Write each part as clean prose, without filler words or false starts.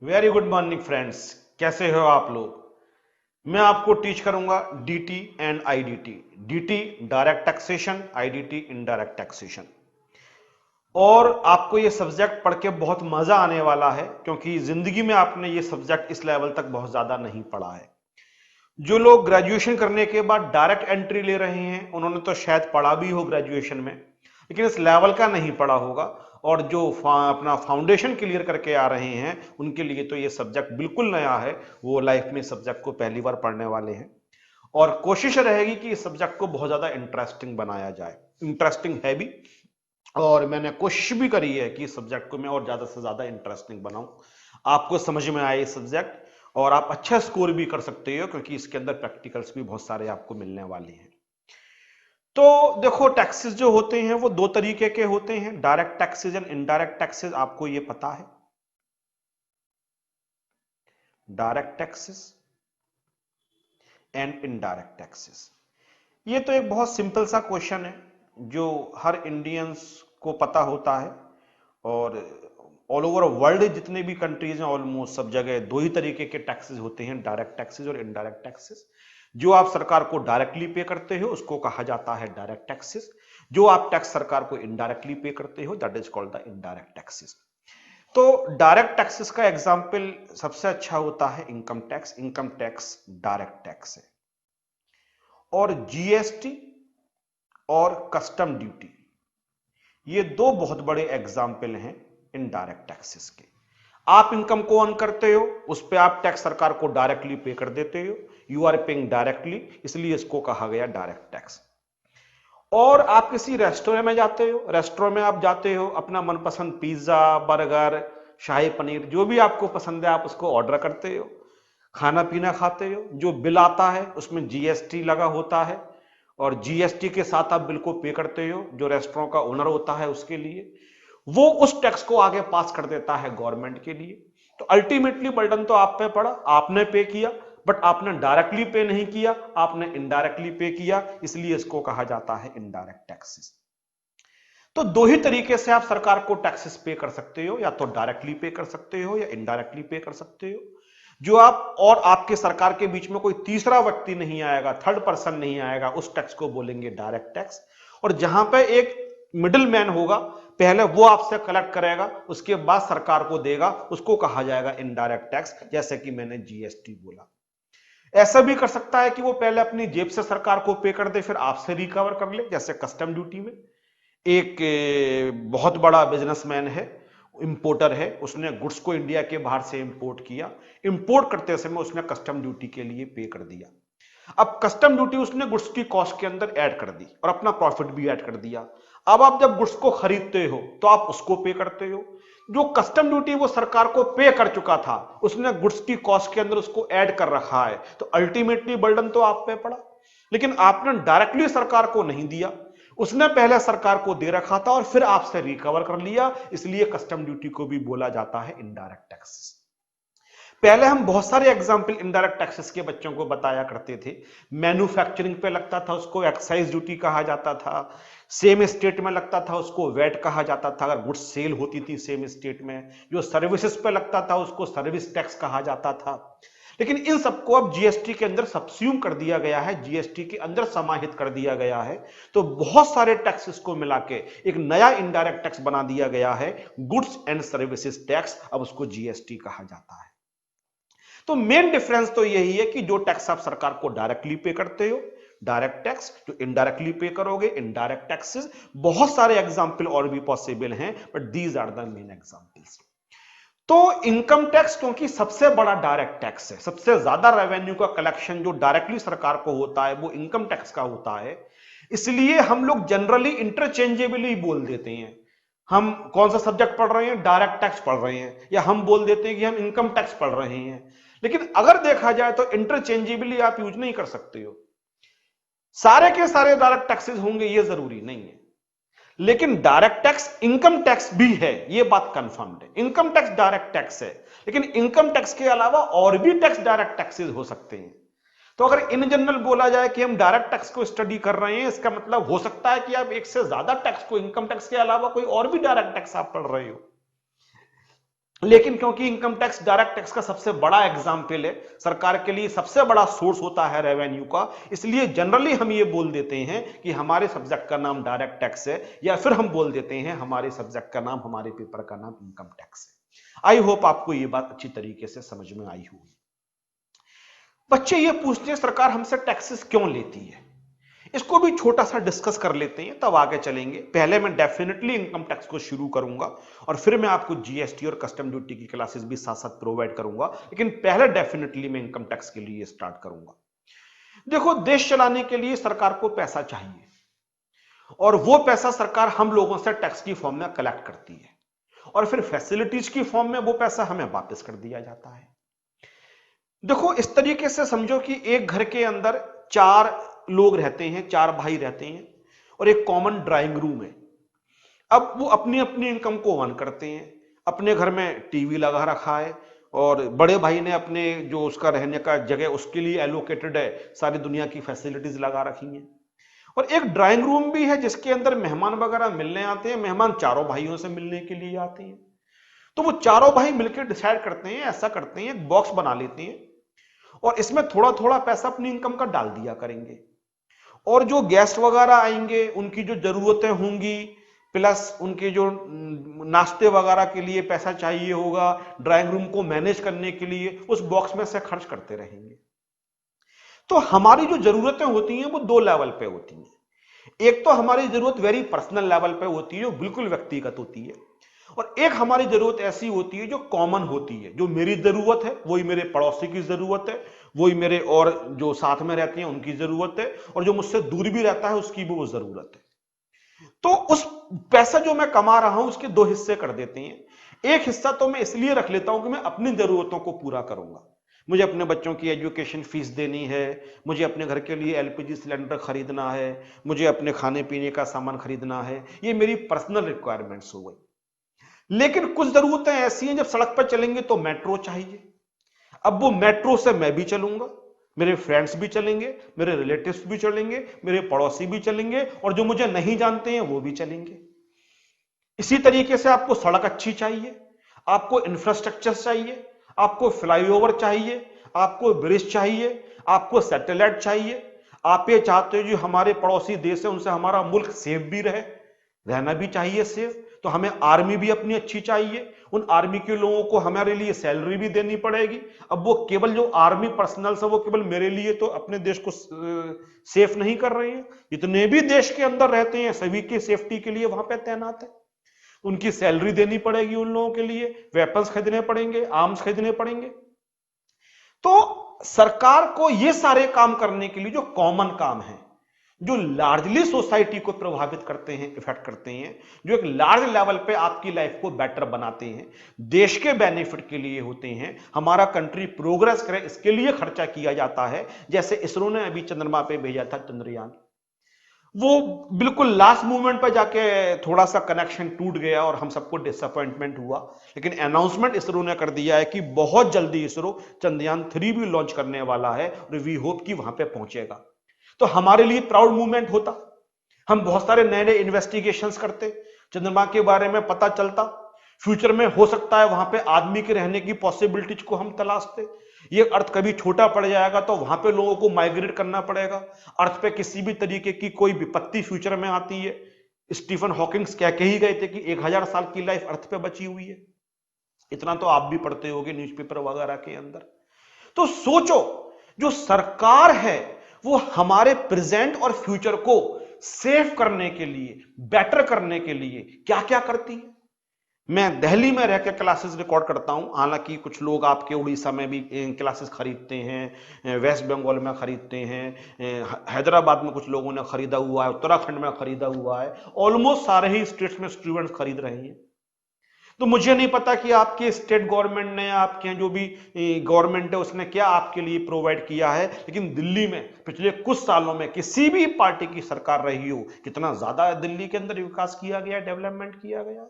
Very good morning friends. कैसे हो आप लोग। मैं आपको टीच करूंगा DT and IDT. DT direct taxation, IDT indirect taxation. और आपको ये सब्जेक्ट पढ़ के बहुत मजा आने वाला है क्योंकि जिंदगी में आपने ये सब्जेक्ट इस लेवल तक बहुत ज्यादा नहीं पढ़ा है। जो लोग ग्रेजुएशन करने के बाद डायरेक्ट एंट्री ले रहे हैं उन्होंने तो शायद पढ़ा भी हो ग्रेजुएशन में, लेकिन इस लेवल का नहीं पढ़ा होगा। और जो अपना फाउंडेशन क्लियर करके आ रहे हैं उनके लिए तो ये सब्जेक्ट बिल्कुल नया है। वो लाइफ में सब्जेक्ट को पहली बार पढ़ने वाले हैं और कोशिश रहेगी कि इस सब्जेक्ट को बहुत ज्यादा इंटरेस्टिंग बनाया जाए। इंटरेस्टिंग है भी, और मैंने कोशिश भी करी है कि इस सब्जेक्ट को मैं और ज्यादा से ज्यादा इंटरेस्टिंग बनाऊं, आपको समझ में आए ये सब्जेक्ट और आप अच्छा स्कोर भी कर सकते हो क्योंकि इसके अंदर प्रैक्टिकल्स भी बहुत सारे आपको मिलने वाले हैं। तो देखो, टैक्सेस जो होते हैं वो दो तरीके के होते हैं, direct taxes and indirect taxes. आपको ये पता है, direct taxes and indirect taxes. ये तो एक बहुत सिंपल सा क्वेश्चन है जो हर इंडियंस को पता होता है। और ऑल ओवर वर्ल्ड जितने भी कंट्रीज हैं ऑलमोस्ट सब जगह दो ही तरीके के टैक्सेस होते हैं, डायरेक्ट टैक्सेस और इनडायरेक्ट टैक्सेस। जो आप सरकार को डायरेक्टली पे करते हो उसको कहा जाता है डायरेक्ट टैक्सेस। जो आप टैक्स सरकार को इनडायरेक्टली पे करते हो that is called the indirect taxes. तो डायरेक्ट टैक्सेस का एग्जांपल सबसे अच्छा होता है income tax. Income tax direct tax है। और जीएसटी और कस्टम ड्यूटी, ये दो बहुत बड़े एग्जाम्पल हैं इनडायरेक्ट टैक्सेस के। आप इनकम को अर्न करते हो, उस पर आप टैक्स सरकार को डायरेक्टली पे कर देते हो, यू आर पेइंग डायरेक्टली, इसलिए इसको कहा गया डायरेक्ट टैक्स। और आप किसी रेस्टोरेंट में जाते हो, रेस्टोरेंट में आप जाते हो, अपना मनपसंद पिज्जा, बर्गर, शाही पनीर जो भी आपको पसंद है आप उसको ऑर्डर करते हो, खाना पीना खाते हो। जो बिल आता है उसमें जीएसटी लगा होता है और जीएसटी के साथ आप बिल को पे करते हो जो रेस्टोरेंट का ओनर होता है उसके लिए। वो उस टैक्स को आगे पास कर देता है गवर्नमेंट के लिए। तो अल्टीमेटली बर्डन तो आप पे पड़ा, आपने पे किया, बट आपने डायरेक्टली पे नहीं किया, आपने इनडायरेक्टली पे किया, इसलिए इसको कहा जाता है इनडायरेक्ट टैक्सेस। तो दो ही तरीके से आप सरकार को टैक्सेस पे कर सकते हो, या तो डायरेक्टली पे कर सकते हो या इनडायरेक्टली पे कर सकते हो। जो आप और आपके सरकार के बीच में कोई तीसरा व्यक्ति नहीं आएगा, थर्ड पर्सन नहीं आएगा, उस टैक्स को बोलेंगे डायरेक्ट टैक्स। और जहां पे एक मिडिल मैन होगा, पहले वो आपसे कलेक्ट करेगा उसके बाद सरकार को देगा, उसको कहा जाएगा इनडायरेक्ट टैक्स। जैसे कि मैंने जीएसटी बोला, ऐसा भी कर सकता है कि वो पहले अपनी जेब से सरकार को पे कर दे फिर आपसे रिकवर कर ले, जैसे कस्टम ड्यूटी में। एक बहुत बड़ा बिजनेसमैन है, इंपोर्टर है, उसने गुड्स को इंडिया के बाहर से इंपोर्ट किया। इंपोर्ट करते समय उसने कस्टम ड्यूटी के लिए पे कर दिया। अब कस्टम ड्यूटी उसने गुड्स की कॉस्ट के अंदर ऐड कर दी और अपना प्रॉफिट भी ऐड कर दिया। अब आप जब गुड्स को खरीदते हो तो आप उसको पे करते हो। जो कस्टम ड्यूटी वो सरकार को पे कर चुका था उसने गुड्स की कॉस्ट के अंदर उसको ऐड कर रखा है, तो अल्टीमेटली बर्डन तो आप पे पड़ा। लेकिन आपने डायरेक्टली सरकार को नहीं दिया, उसने पहले सरकार को दे रखा था और फिर आपसे रिकवर कर लिया, इसलिए कस्टम ड्यूटी को भी बोला जाता है इनडायरेक्ट टैक्सेस। पहले हम बहुत सारे एग्जाम्पल इनडायरेक्ट टैक्सेस के बच्चों को बताया करते थे। मैन्युफैक्चरिंग पे लगता था उसको एक्साइज ड्यूटी कहा जाता था, सेम स्टेट में लगता था उसको वैट कहा जाता था अगर गुड्स सेल होती थी सेम स्टेट में। जो सर्विसेज पे लगता था उसको सर्विस टैक्स कहा जाता था। लेकिन इन सबको अब जीएसटी के अंदर सबस्यूम कर दिया गया है, जीएसटी के अंदर समाहित कर दिया गया है। तो बहुत सारे टैक्सेस को मिला के एक नया इनडायरेक्ट टैक्स बना दिया गया है, गुड्स एंड सर्विसेज टैक्स। अब उसको जीएसटी कहा जाता है। तो मेन डिफरेंस तो यही है कि जो टैक्स आप सरकार को डायरेक्टली पे करते हो डायरेक्ट टैक्स, जो इनडायरेक्टली पे करोगे इनडायरेक्ट टैक्सेस। बहुत सारे एग्जांपल और भी पॉसिबल हैं but these are the main examples. तो इनकम टैक्स क्योंकि सबसे बड़ा डायरेक्ट टैक्स है, सबसे ज्यादा रेवेन्यू का कलेक्शन जो डायरेक्टली सरकार को होता है वो इनकम टैक्स का होता है, इसलिए हम लोग जनरली इंटरचेंजेबली बोल देते हैं। हम कौन सा सब्जेक्ट पढ़ रहे हैं, डायरेक्ट टैक्स पढ़ रहे हैं, या हम बोल देते हैं कि हम इनकम टैक्स पढ़ रहे हैं। लेकिन अगर देखा जाए तो इंटरचेंजेबली आप यूज नहीं कर सकते हो। सारे के सारे डायरेक्ट टैक्सेस होंगे ये जरूरी नहीं है, लेकिन डायरेक्ट टैक्स इनकम टैक्स भी है, ये बात कंफर्म्ड है। इनकम टैक्स डायरेक्ट टैक्स है, लेकिन इनकम टैक्स के अलावा और भी टैक्स डायरेक्ट टैक्सेस हो सकते हैं। तो अगर इन जनरल बोला जाए कि हम डायरेक्ट टैक्स को स्टडी कर रहे हैं, इसका मतलब हो सकता है कि आप एक से ज्यादा टैक्स को, इनकम टैक्स के अलावा कोई और भी डायरेक्ट टैक्स आप पढ़ रहे हो। लेकिन क्योंकि इनकम टैक्स डायरेक्ट टैक्स का सबसे बड़ा एग्जाम्पल है, सरकार के लिए सबसे बड़ा सोर्स होता है रेवेन्यू का, इसलिए जनरली हम ये बोल देते हैं कि हमारे सब्जेक्ट का नाम डायरेक्ट टैक्स है, या फिर हम बोल देते हैं हमारे सब्जेक्ट का नाम, हमारे पेपर का नाम इनकम टैक्स है। आई होप आपको ये बात अच्छी तरीके से समझ में आई होगी। बच्चे ये पूछते हैं सरकार हमसे टैक्सेस क्यों लेती है, इसको भी छोटा सा डिस्कस कर लेते हैं, तब आगे चलेंगे। पहले मैं डेफिनेटली इनकम टैक्स को शुरू करूंगा और फिर मैं आपको जीएसटी और कस्टम ड्यूटी की क्लासेस भी साथ साथ प्रोवाइड करूंगा, लेकिन पहले डेफिनेटली मैं इनकम टैक्स के लिए स्टार्ट करूंगा। देखो, देश चलाने के लिए सरकार को पैसा चाहिए और वो पैसा सरकार हम लोगों से टैक्स की फॉर्म में कलेक्ट करती है और फिर फैसिलिटीज की फॉर्म में वो पैसा हमें वापस कर दिया जाता है। देखो, इस तरीके से समझो कि एक घर के अंदर 4 लोग रहते हैं, 4 भाई रहते हैं और एक कॉमन ड्राइंग रूम है। अब वो अपनी अपनी इनकम को ऑन करते हैं, अपने घर में टीवी लगा रखा है और बड़े भाई ने अपने जो उसका रहने का जगह उसके लिए एलोकेटेड है, सारी दुनिया की फैसिलिटीज लगा रखी हैं। और एक ड्राइंग रूम भी है जिसके अंदर मेहमान वगैरह मिलने आते हैं, मेहमान चारों भाइयों से मिलने के लिए आते हैं। तो वो चारों भाई मिलकर डिसाइड करते हैं, ऐसा करते हैं, एक बॉक्स बना लेते हैं और इसमें थोड़ा थोड़ा पैसा अपनी इनकम का डाल दिया करेंगे। और जो गेस्ट वगैरह आएंगे उनकी जो जरूरतें होंगी, प्लस उनके जो नाश्ते वगैरह के लिए पैसा चाहिए होगा, ड्राइंग रूम को मैनेज करने के लिए, उस बॉक्स में से खर्च करते रहेंगे। तो हमारी जो जरूरतें होती हैं वो 2 लेवल पे होती हैं। एक तो हमारी जरूरत वेरी पर्सनल लेवल पे होती है, जो बिल्कुल व्यक्तिगत होती है, और एक हमारी जरूरत ऐसी होती है जो कॉमन होती है, जो मेरी जरूरत है वही मेरे पड़ोसी की जरूरत है, वही मेरे और जो साथ में रहते हैं उनकी जरूरत है, और जो मुझसे दूर भी रहता है उसकी भी वो जरूरत है। तो उस पैसा जो मैं कमा रहा हूं उसके 2 हिस्से कर देते हैं। एक हिस्सा तो मैं इसलिए रख लेता हूं कि मैं अपनी जरूरतों को पूरा करूंगा, मुझे अपने बच्चों की एजुकेशन फीस देनी है, मुझे अपने घर के लिए एलपीजी सिलेंडर खरीदना है, मुझे अपने खाने पीने का सामान खरीदना है, ये मेरी पर्सनल रिक्वायरमेंट्स हो गई। लेकिन कुछ जरूरतें ऐसी हैं, जब सड़क पर चलेंगे तो मेट्रो चाहिए। अब वो मेट्रो से मैं भी चलूंगा, मेरे फ्रेंड्स भी चलेंगे, मेरे रिलेटिव्स भी चलेंगे, मेरे पड़ोसी भी चलेंगे, और जो मुझे नहीं जानते हैं वो भी चलेंगे। इसी तरीके से आपको सड़क अच्छी चाहिए, आपको इंफ्रास्ट्रक्चर चाहिए, आपको फ्लाईओवर चाहिए, आपको ब्रिज चाहिए, आपको सैटेलाइट चाहिए। आप ये चाहते हो जो हमारे पड़ोसी देश है उनसे हमारा मुल्क सेफ भी रहे, रहना भी चाहिए सेफ, तो हमें आर्मी भी अपनी अच्छी चाहिए, उन आर्मी के लोगों को हमारे लिए सैलरी भी देनी पड़ेगी। अब वो केवल जो आर्मी पर्सनल है वो केवल मेरे लिए तो अपने देश को सेफ नहीं कर रहे हैं, जितने भी देश के अंदर रहते हैं सभी की सेफ्टी के लिए वहां पे तैनात है, उनकी सैलरी देनी पड़ेगी, उन लोगों के लिए वेपन्स खरीदने पड़ेंगे, आर्म्स खरीदने पड़ेंगे। तो सरकार को ये सारे काम करने के लिए जो कॉमन काम है, जो लार्जली सोसाइटी को प्रभावित करते हैं, इफेक्ट करते हैं, जो एक लार्ज लेवल पे आपकी लाइफ को बेटर बनाते हैं, देश के बेनिफिट के लिए होते हैं, हमारा कंट्री प्रोग्रेस करे इसके लिए खर्चा किया जाता है। जैसे इसरो ने अभी चंद्रमा पे भेजा था चंद्रयान, वो बिल्कुल लास्ट मोमेंट पर जाके थोड़ा सा कनेक्शन टूट गया और हम सबको डिसअपॉइंटमेंट हुआ, लेकिन अनाउंसमेंट इसरो ने कर दिया है कि बहुत जल्दी इसरो चंद्रयान 3 भी लॉन्च करने वाला है और वी होप कि वहां पे पहुंचेगा। तो हमारे लिए प्राउड मूवमेंट होता, हम बहुत सारे नए नए इन्वेस्टिगेशंस करते, चंद्रमा के बारे में पता चलता, फ्यूचर में हो सकता है वहां पे आदमी के रहने की पॉसिबिलिटीज को हम तलाशते। ये अर्थ कभी छोटा पड़ जाएगा तो वहां पे लोगों को माइग्रेट करना पड़ेगा, अर्थ पे किसी भी तरीके की कोई विपत्ति फ्यूचर में आती है, स्टीफन हॉकिंग्स कह के ही गए थे कि 1000 साल की लाइफ अर्थ पे बची हुई है, इतना तो आप भी पढ़ते होगे न्यूज़पेपर वगैरह के अंदर। तो सोचो, जो सरकार है वो हमारे प्रेजेंट और फ्यूचर को सेव करने के लिए, बेटर करने के लिए क्या क्या करती है। मैं दिल्ली में रहकर क्लासेस रिकॉर्ड करता हूं, हालांकि कुछ लोग आपके उड़ीसा में भी क्लासेस खरीदते हैं, वेस्ट बंगाल में खरीदते हैं, हैदराबाद में कुछ लोगों ने खरीदा हुआ है, उत्तराखंड में खरीदा हुआ है, ऑलमोस्ट सारे ही स्टेट्स में स्टूडेंट्स खरीद रहे हैं। तो मुझे नहीं पता कि आपके स्टेट गवर्नमेंट ने, आपके जो भी गवर्नमेंट है उसने क्या आपके लिए प्रोवाइड किया है, लेकिन दिल्ली में पिछले कुछ सालों में किसी भी पार्टी की सरकार रही हो, कितना ज्यादा दिल्ली के अंदर विकास किया गया, डेवलपमेंट किया गया।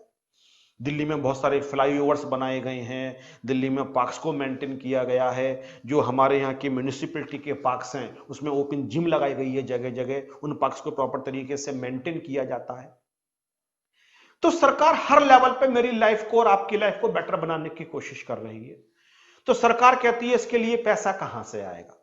दिल्ली में बहुत सारे फ्लाईओवर्स बनाए गए हैं, दिल्ली में पार्क्स को मेंटेन किया गया है, जो हमारे यहाँ की म्यूनिसिपैलिटी के पार्क्स हैं उसमें ओपन जिम लगाई गई है जगह जगह, उन पार्क्स को प्रॉपर तरीके से मेंटेन किया जाता है। तो सरकार हर लेवल पे मेरी लाइफ को और आपकी लाइफ को बेटर बनाने की कोशिश कर रही है। तो सरकार कहती है इसके लिए पैसा कहां से आएगा?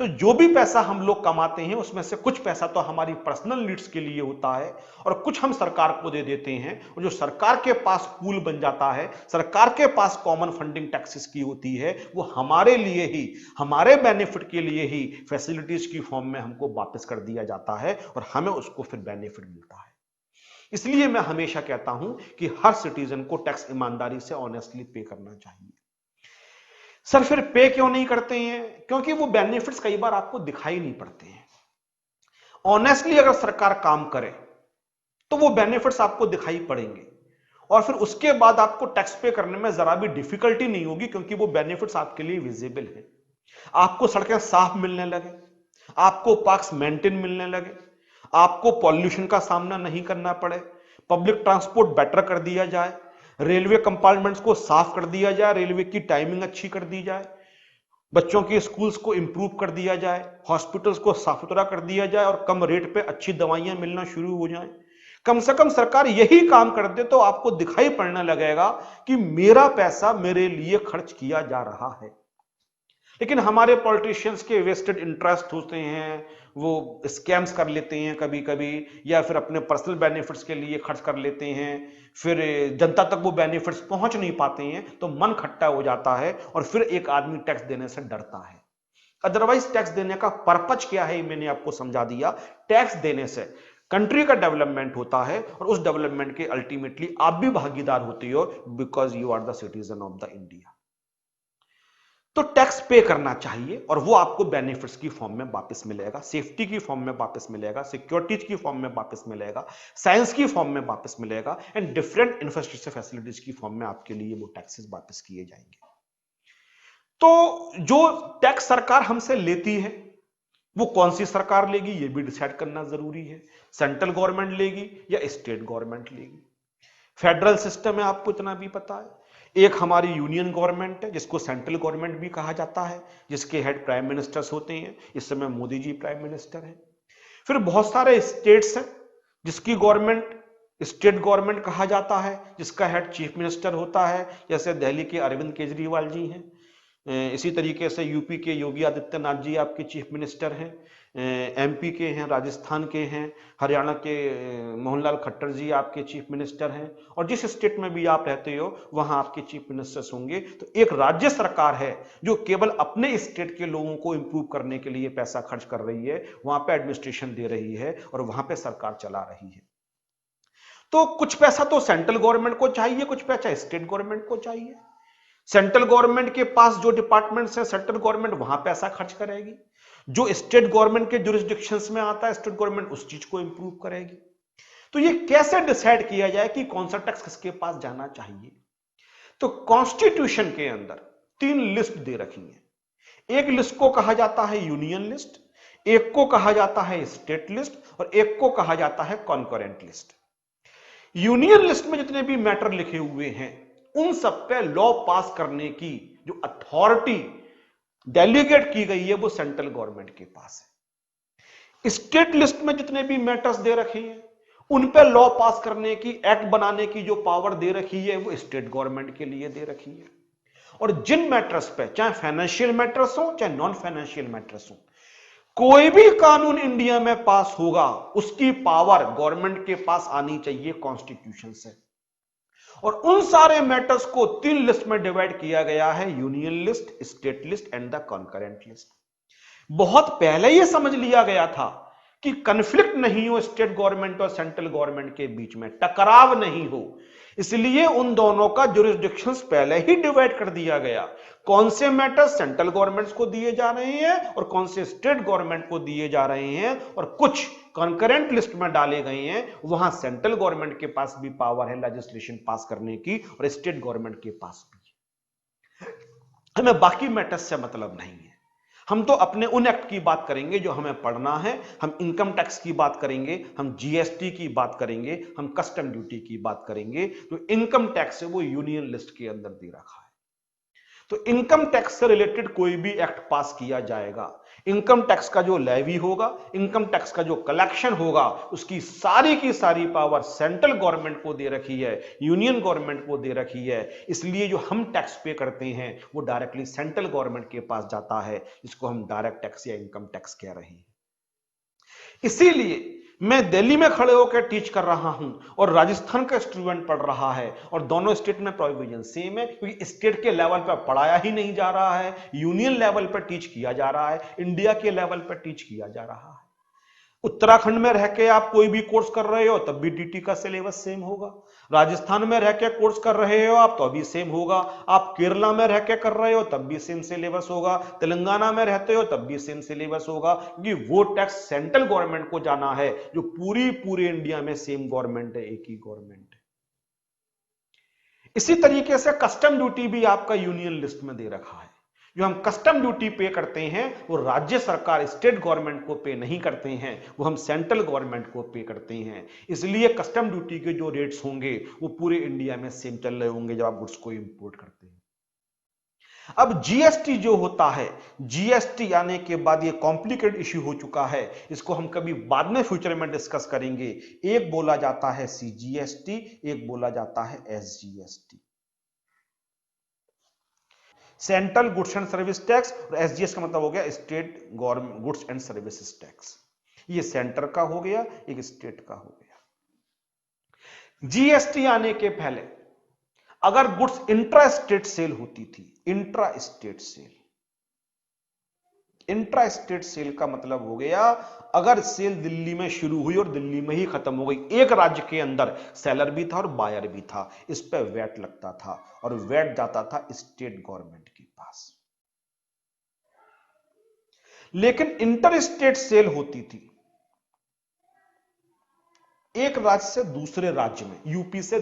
तो जो भी पैसा हम लोग कमाते हैं उसमें से कुछ पैसा तो हमारी पर्सनल नीड्स के लिए होता है और कुछ हम सरकार को दे देते हैं, और जो सरकार के पास पूल बन जाता है, सरकार के पास कॉमन फंडिंग टैक्सेस की होती है, वो हमारे लिए ही, हमारे बेनिफिट के लिए ही फैसिलिटीज की फॉर्म में हमको वापस कर दिया जाता है और हमें उसको फिर बेनिफिट मिलता है। इसलिए मैं हमेशा कहता हूं कि हर सिटीजन को टैक्स ईमानदारी से ऑनेस्टली पे करना चाहिए। सर फिर पे क्यों नहीं करते हैं? क्योंकि वो बेनिफिट्स कई बार आपको दिखाई नहीं पड़ते हैं। ऑनेस्टली अगर सरकार काम करे तो वो बेनिफिट्स आपको दिखाई पड़ेंगे और फिर उसके बाद आपको टैक्स पे करने में जरा भी डिफिकल्टी नहीं होगी, क्योंकि वो बेनिफिट्स आपके लिए विजिबल है। आपको सड़कें साफ मिलने लगे, आपको पार्क्स मेंटेन मिलने लगे, आपको पॉल्यूशन का सामना नहीं करना पड़े, पब्लिक ट्रांसपोर्ट बेटर कर दिया जाए, रेलवे कंपार्टमेंट्स को साफ कर दिया जाए, रेलवे की टाइमिंग अच्छी कर दी जाए, बच्चों के स्कूल्स को इंप्रूव कर दिया जाए, हॉस्पिटल्स को साफ सुथरा कर दिया जाए और कम रेट पे अच्छी दवाइयां मिलना शुरू हो जाएं। कम से कम सरकार यही काम कर दे तो आपको दिखाई पड़ने लगेगा कि मेरा पैसा मेरे लिए खर्च किया जा रहा है। लेकिन हमारे पॉलिटिशियंस के वेस्टेड इंटरेस्ट होते हैं, वो स्कैम्स कर लेते हैं कभी कभी, या फिर अपने पर्सनल बेनिफिट्स के लिए खर्च कर लेते हैं, फिर जनता तक वो बेनिफिट्स पहुंच नहीं पाते हैं, तो मन खट्टा हो जाता है और फिर एक आदमी टैक्स देने से डरता है। अदरवाइज टैक्स देने का पर्पज क्या है मैंने आपको समझा दिया। टैक्स देने से कंट्री का डेवलपमेंट होता है और उस डेवलपमेंट के अल्टीमेटली आप भी भागीदार होते हो, because you are the citizen of the India. तो टैक्स पे करना चाहिए और वो आपको बेनिफिट्स की फॉर्म में वापस मिलेगा, सेफ्टी की फॉर्म में वापस मिलेगा, सिक्योरिटीज की फॉर्म में वापस मिलेगा, साइंस की फॉर्म में वापस मिलेगा, एंड डिफरेंट इंफ्रास्ट्रक्चर फैसिलिटीज की फॉर्म में आपके लिए वो टैक्सेस वापस किए जाएंगे। तो जो टैक्स सरकार हमसे लेती है वो कौन सी सरकार लेगी ये भी डिसाइड करना जरूरी है। सेंट्रल गवर्नमेंट लेगी या स्टेट गवर्नमेंट लेगी? फेडरल सिस्टम है, आपको इतना भी पता है। एक हमारी यूनियन गवर्नमेंट है जिसको सेंट्रल गवर्नमेंट भी कहा जाता है, जिसके हेड प्राइम मिनिस्टर्स होते हैं। इस समय मोदी जी प्राइम मिनिस्टर हैं। फिर बहुत सारे स्टेट्स हैं जिसकी गवर्नमेंट स्टेट गवर्नमेंट कहा जाता है, जिसका हेड चीफ मिनिस्टर होता है, जैसे दिल्ली के अरविंद केजरीवाल जी हैं। इसी तरीके से यूपी के योगी आदित्यनाथ जी आपके चीफ मिनिस्टर हैं, एमपी के हैं, राजस्थान के हैं, हरियाणा के मोहनलाल खट्टर जी आपके चीफ मिनिस्टर हैं, और जिस स्टेट में भी आप रहते हो वहां आपके चीफ मिनिस्टर्स होंगे। तो एक राज्य सरकार है जो केवल अपने स्टेट के लोगों को इंप्रूव करने के लिए पैसा खर्च कर रही है, वहां पे एडमिनिस्ट्रेशन दे रही है और वहां पे सरकार चला रही है। तो कुछ पैसा तो सेंट्रल गवर्नमेंट को चाहिए, कुछ पैसा स्टेट गवर्नमेंट को चाहिए। सेंट्रल गवर्नमेंट के पास जो डिपार्टमेंट्स है, सेंट्रल गवर्नमेंट वहां पैसा खर्च करेगी। जो स्टेट गवर्नमेंट के जुरिस्डिक्शंस में आता है, स्टेट गवर्नमेंट उस चीज को इंप्रूव करेगी। तो ये कैसे डिसाइड किया जाए कि कौन सा टैक्स किसके पास जाना चाहिए? तो कॉन्स्टिट्यूशन के अंदर 3 लिस्ट दे रखी है। एक लिस्ट को कहा जाता है यूनियन लिस्ट, एक को कहा जाता है स्टेट लिस्ट और एक को कहा जाता है कॉन्करेंट लिस्ट। यूनियन लिस्ट में जितने भी मैटर लिखे हुए हैं उन सब पे लॉ पास करने की जो अथॉरिटी डेलीगेट की गई है वो सेंट्रल गवर्नमेंट के पास है। स्टेट लिस्ट में जितने भी मैटर्स दे रखे हैं उन पे लॉ पास करने की, एक्ट बनाने की जो पावर दे रखी है वो स्टेट गवर्नमेंट के लिए दे रखी है। और जिन मैटर्स पे, चाहे फाइनेंशियल मैटर्स हो चाहे नॉन फाइनेंशियल मैटर्स हो, कोई भी कानून इंडिया में पास होगा उसकी पावर गवर्नमेंट के पास आनी चाहिए कॉन्स्टिट्यूशन से। और उन सारे मैटर्स को 3 लिस्ट में डिवाइड किया गया है, union list, state list and the concurrent list. बहुत पहले यह समझ लिया गया था कि कन्फ्लिक्ट नहीं हो स्टेट गवर्नमेंट और सेंट्रल गवर्नमेंट के बीच में, टकराव नहीं हो, इसलिए उन दोनों का जुरिस्डिक्शंस पहले ही डिवाइड कर दिया गया। कौन से मैटर्स सेंट्रल गवर्नमेंट्स को दिए जा रहे हैं और कौन से स्टेट गवर्नमेंट को दिए जा रहे हैं, और कुछ कॉन्करेंट लिस्ट में डाले गए हैं, वहां सेंट्रल गवर्नमेंट के पास भी पावर है लेजिस्लेशन पास करने की और स्टेट गवर्नमेंट के पास भी। हमें बाकी मैटर्स से मतलब नहीं है। हम तो अपने उन एक्ट की बात करेंगे जो हमें पढ़ना है। हम इनकम टैक्स की बात करेंगे, हम जीएसटी की बात करेंगे, हम कस्टम ड्यूटी की बात करेंगे। जो इनकम टैक्स है वो यूनियन लिस्ट के अंदर दे रखा है। तो इनकम टैक्स से रिलेटेड कोई भी एक्ट पास किया जाएगा, इनकम टैक्स का जो लेवी होगा, इनकम टैक्स का जो कलेक्शन होगा, उसकी सारी की सारी पावर सेंट्रल गवर्नमेंट को दे रखी है, यूनियन गवर्नमेंट को दे रखी है। इसलिए जो हम टैक्स पे करते हैं वो डायरेक्टली सेंट्रल गवर्नमेंट के पास जाता है, जिसको हम डायरेक्ट टैक्स या इनकम टैक्स कह रहे हैं। इसीलिए मैं दिल्ली में खड़े होकर टीच कर रहा हूं और राजस्थान का स्टूडेंट पढ़ रहा है, और दोनों स्टेट में प्रोविजन सेम है, क्योंकि स्टेट के लेवल पर पढ़ाया ही नहीं जा रहा है, यूनियन लेवल पर टीच किया जा रहा है, इंडिया के लेवल पर टीच किया जा रहा है। उत्तराखंड में रह के आप कोई भी कोर्स कर रहे हो तब भी डीटी का सिलेबस सेम होगा, राजस्थान में रह के कोर्स कर रहे हो आप तो अभी सेम होगा, आप केरला में रह के कर रहे हो तब भी सेम सिलेबस होगा, तेलंगाना में रहते हो तब भी सेम सिलेबस होगा, क्योंकि वो टैक्स सेंट्रल गवर्नमेंट को जाना है, जो पूरे इंडिया में सेम गवर्नमेंट है, एक ही गवर्नमेंट है। इसी तरीके से कस्टम ड्यूटी भी आपका यूनियन लिस्ट में दे रखा है। जो हम कस्टम ड्यूटी पे करते हैं वो राज्य सरकार, स्टेट गवर्नमेंट को पे नहीं करते हैं, वो हम सेंट्रल गवर्नमेंट को पे करते हैं। इसलिए कस्टम ड्यूटी के जो रेट्स होंगे वो पूरे इंडिया में सेम चल रहे होंगे जब आप गुड्स को इंपोर्ट करते हैं। अब जीएसटी जो होता है, जीएसटी आने के बाद ये कॉम्प्लिकेटेड इश्यू हो चुका है, इसको हम कभी बाद में फ्यूचर में डिस्कस करेंगे। एक बोला जाता है सीजीएसटी, एक बोला जाता है SGST, central goods and service tax, और एसजीएस का मतलब हो गया state government goods and services tax. ये सेंटर का हो गया, एक स्टेट का हो गया। जीएसटी आने के पहले अगर गुड्स इंट्रा स्टेट सेल होती थी, intra state sale, intra state sale का मतलब हो गया अगर सेल दिल्ली में शुरू हुई और दिल्ली में ही खत्म हो गई, एक राज्य के अंदर सेलर भी था और बायर भी था, इस पर वैट लगता था और वैट जाता था स्टेट गवर्नमेंट के पास। लेकिन इंटर स्टेट सेल होती थी एक राज्य से दूसरे राज्य में, यूपी से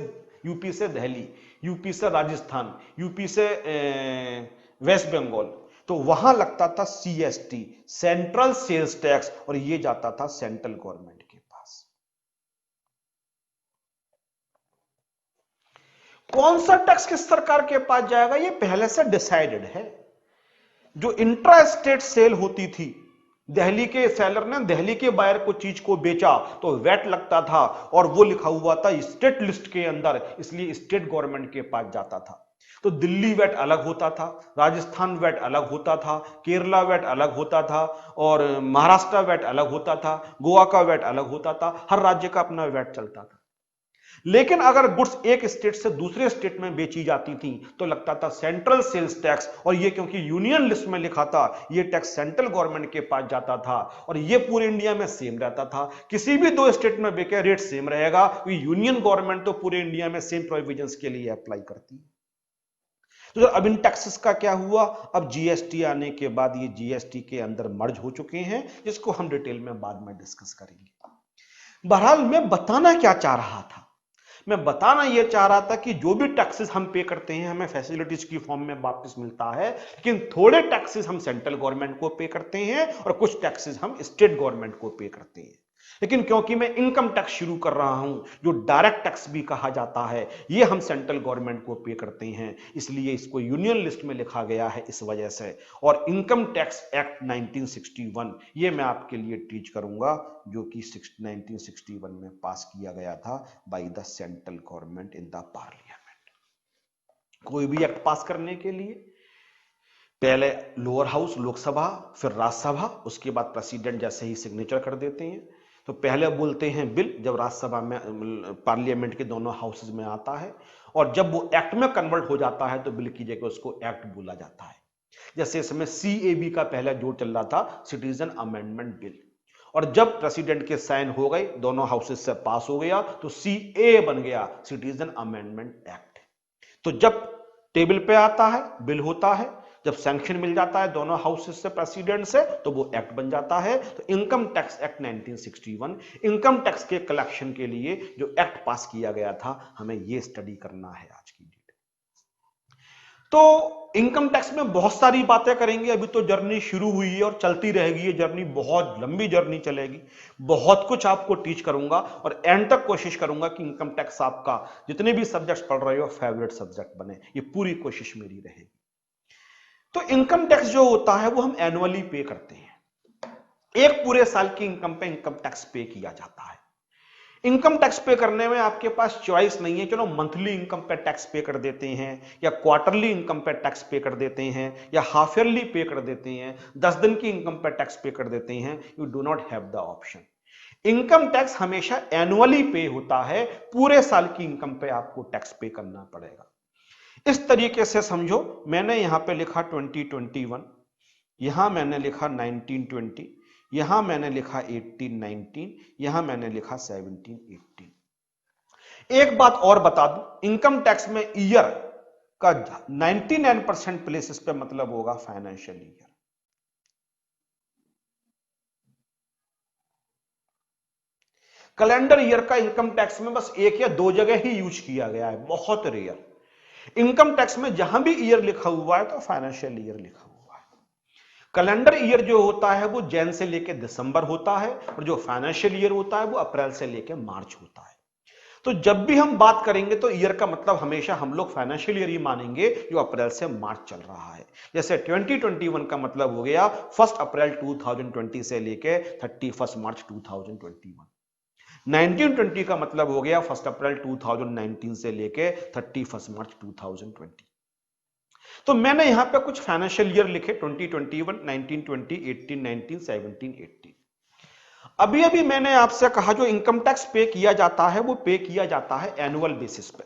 दिल्ली, यूपी से राजस्थान, यूपी से वेस्ट बंगाल, तो वहां लगता था सीएसटी, सेंट्रल सेल्स टैक्स, और ये जाता था सेंट्रल गवर्नमेंट के पास। कौन सा टैक्स किस सरकार के पास जाएगा ये पहले से डिसाइडेड है। जो इंट्रा स्टेट सेल होती थी, दिल्ली के सेलर ने दिल्ली के बायर को चीज को बेचा तो वैट लगता था, और वो लिखा हुआ था स्टेट लिस्ट के अंदर, इसलिए स्टेट गवर्नमेंट के पास जाता था। तो दिल्ली वैट अलग होता था, राजस्थान वैट अलग होता था, केरला वैट अलग होता था, और महाराष्ट्र वैट अलग होता था, गोवा का वैट अलग होता था, हर राज्य का अपना वैट चलता था। लेकिन अगर गुड्स एक स्टेट से दूसरे स्टेट में बेची जाती थी तो लगता था सेंट्रल सेल्स टैक्स, और ये क्योंकि यूनियन लिस्ट में लिखा था ये टैक्स सेंट्रल गवर्नमेंट के पास जाता था, और ये पूरे इंडिया में सेम रहता था। किसी भी दो स्टेट में बेचे रेट सेम रहेगा, क्योंकि यूनियन गवर्नमेंट तो पूरे इंडिया में सेम प्रोविजंस के लिए अप्लाई करती है। तो अब इन टैक्सेस का क्या हुआ, अब जीएसटी आने के बाद ये जीएसटी के अंदर मर्ज हो चुके हैं, जिसको हम डिटेल में बाद में डिस्कस करेंगे। बहरहाल मैं बताना क्या चाह रहा था, मैं बताना यह चाह रहा था कि जो भी टैक्सेस हम पे करते हैं हमें फैसिलिटीज की फॉर्म में वापस मिलता है, लेकिन थोड़े टैक्सेस हम सेंट्रल गवर्नमेंट को पे करते हैं और कुछ टैक्सेस हम स्टेट गवर्नमेंट को पे करते हैं। लेकिन क्योंकि मैं इनकम टैक्स शुरू कर रहा हूं, जो डायरेक्ट टैक्स भी कहा जाता है, ये हम सेंट्रल गवर्नमेंट को पे करते हैं, इसलिए इसको यूनियन लिस्ट में लिखा गया है इस वजह से। और इनकम टैक्स एक्ट 1961 ये मैं आपके लिए टीच करूंगा, जो कि 1961 में पास किया गया था by the central government in the parliament. कोई भी एक्ट पास करने के लिए पहले लोअर हाउस लोकसभा, फिर राज्यसभा, उसके बाद प्रेसिडेंट जैसे ही सिग्नेचर कर देते हैं, तो पहले बोलते हैं बिल, जब राज्यसभा में पार्लियामेंट के दोनों हाउसेज में आता है, और जब वो एक्ट में कन्वर्ट हो जाता है तो बिल की जगह उसको एक्ट बोला जाता है। जैसे इसमें सीएबी का पहला जो चल रहा था, सिटीजन अमेंडमेंट बिल, और जब प्रेसिडेंट के साइन हो गए, दोनों हाउसेज से पास हो गया, तो सीए बन गया, सिटीजन अमेंडमेंट एक्ट। तो जब टेबल पे आता है बिल होता है, जब सैंक्शन मिल जाता है दोनों हाउसेस से, प्रेसिडेंट से, तो वो एक्ट बन जाता है। तो income tax act 1961, income tax के कलेक्शन के लिए जो एक्ट पास किया गया था, हमें ये स्टडी करना है आज की डेट। तो इनकम टैक्स में बहुत सारी बातें करेंगे, अभी तो जर्नी शुरू हुई है और चलती रहेगी, ये जर्नी बहुत लंबी जर्नी चलेगी, बहुत कुछ आपको टीच करूंगा, और एंड तक कोशिश करूंगा कि इनकम टैक्स आपका जितने भी सब्जेक्ट पढ़ रहे हो फेवरेट सब्जेक्ट बने, ये पूरी कोशिश मेरी रहेगी। तो इनकम टैक्स जो होता है वो हम एनुअली पे करते हैं, एक पूरे साल की इनकम पे इनकम टैक्स पे किया जाता है। इनकम टैक्स पे करने में आपके पास चॉइस नहीं है, चलो मंथली इनकम पे टैक्स पे कर देते हैं, या क्वार्टरली इनकम पे टैक्स पे कर देते हैं, या हाफ ईयरली पे कर देते हैं, 10 दिन की इनकम पे टैक्स पे कर देते हैं। You do not have the option. Income tax हमेशा एनुअली पे होता है, पूरे साल की इनकम पे आपको टैक्स पे करना पड़ेगा। इस तरीके से समझो, मैंने यहां पे लिखा 2021, यहां मैंने लिखा 1920, यहां मैंने लिखा 1819, यहां मैंने लिखा 1718। एक बात और बता दूं, इनकम टैक्स में ईयर का 99% प्लेसेस पे मतलब होगा फाइनेंशियल ईयर। कैलेंडर ईयर का इनकम टैक्स में बस एक या दो जगह ही यूज किया गया है, बहुत रेयर। इनकम टैक्स में जहां भी ईयर लिखा हुआ है तो फाइनेंशियल ईयर लिखा हुआ है। कैलेंडर ईयर जो होता है वो जैन से लेकर दिसंबर होता है, और जो फाइनेंशियल ईयर होता है वो अप्रैल से लेकर मार्च होता है। तो जब भी हम बात करेंगे तो ईयर का मतलब हमेशा हम लोग फाइनेंशियल ईयर ही मानेंगे, जो अप्रैल से मार्च चल रहा है। जैसे 2021 का मतलब हो गया 1 अप्रैल 2020 से लेके 31 मार्च 2021। 1920 का मतलब हो गया 1 अप्रैल 2019 से लेके 31 मार्च 2020। तो मैंने यहां पे कुछ फाइनेंशियल ईयर लिखे, 2021, 1920, 18, 19, 17, 18। अभी अभी मैंने आपसे कहा जो इनकम टैक्स पे किया जाता है वो पे किया जाता है एनुअल बेसिस पे।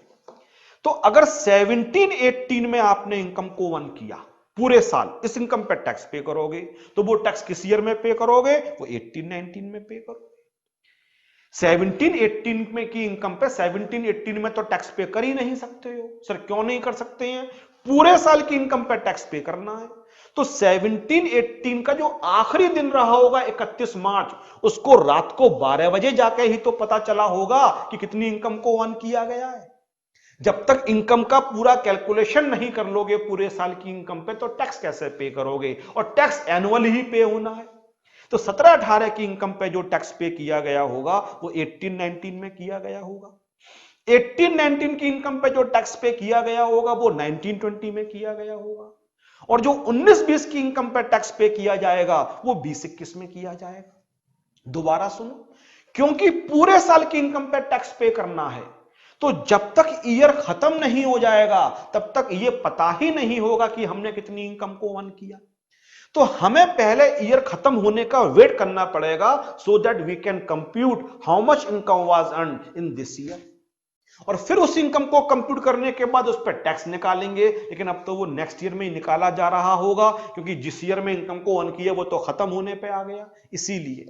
तो अगर 17-18 में आपने इनकम को अर्न किया, पूरे साल इस इनकम पे टैक्स पे करोगे, तो वो टैक्स किस ईयर में पे करोगे? वो 18-19 में पे करोगे। 17-18 में की इनकम पे 17-18 में तो टैक्स पे कर ही नहीं सकते हो। सर क्यों नहीं कर सकते हैं? पूरे साल की इनकम पे टैक्स पे करना है। तो 17-18 का जो आखिरी दिन रहा होगा 31 मार्च, उसको रात को 12 बजे जाके ही तो पता चला होगा कि कितनी इनकम को अर्न किया गया है। जब तक इनकम का पूरा कैलकुलेशन नहीं कर लोगे पूरे साल की इनकम पे, तो टैक्स कैसे पे करोगे? और टैक्स एनुअल ही पे होना है। तो 17-18 की इनकम पे जो टैक्स पे किया गया होगा वो 18-19 में किया गया होगा। 18-19 की इनकम पे जो टैक्स पे किया गया होगा वो 19-20 में किया गया होगा। और जो 19-20 की इनकम पे टैक्स पे किया जाएगा वो 20-21 में किया जाएगा। दोबारा सुनो, क्योंकि पूरे साल की इनकम पे टैक्स पे करना है, तो जब तक ईयर खत्म नहीं हो जाएगा तब तक यह पता ही नहीं होगा कि हमने कितनी इनकम को अर्न किया। तो हमें पहले ईयर खत्म होने का वेट करना पड़ेगा, so that we can compute how much income was earn in this year. और फिर उस इनकम को कंप्यूट करने के बाद उस पर टैक्स निकालेंगे। लेकिन अब तो वो नेक्स्ट ईयर में ही निकाला जा रहा होगा, क्योंकि जिस ईयर में इनकम को अर्न किया वो तो खत्म होने पे आ गया। इसीलिए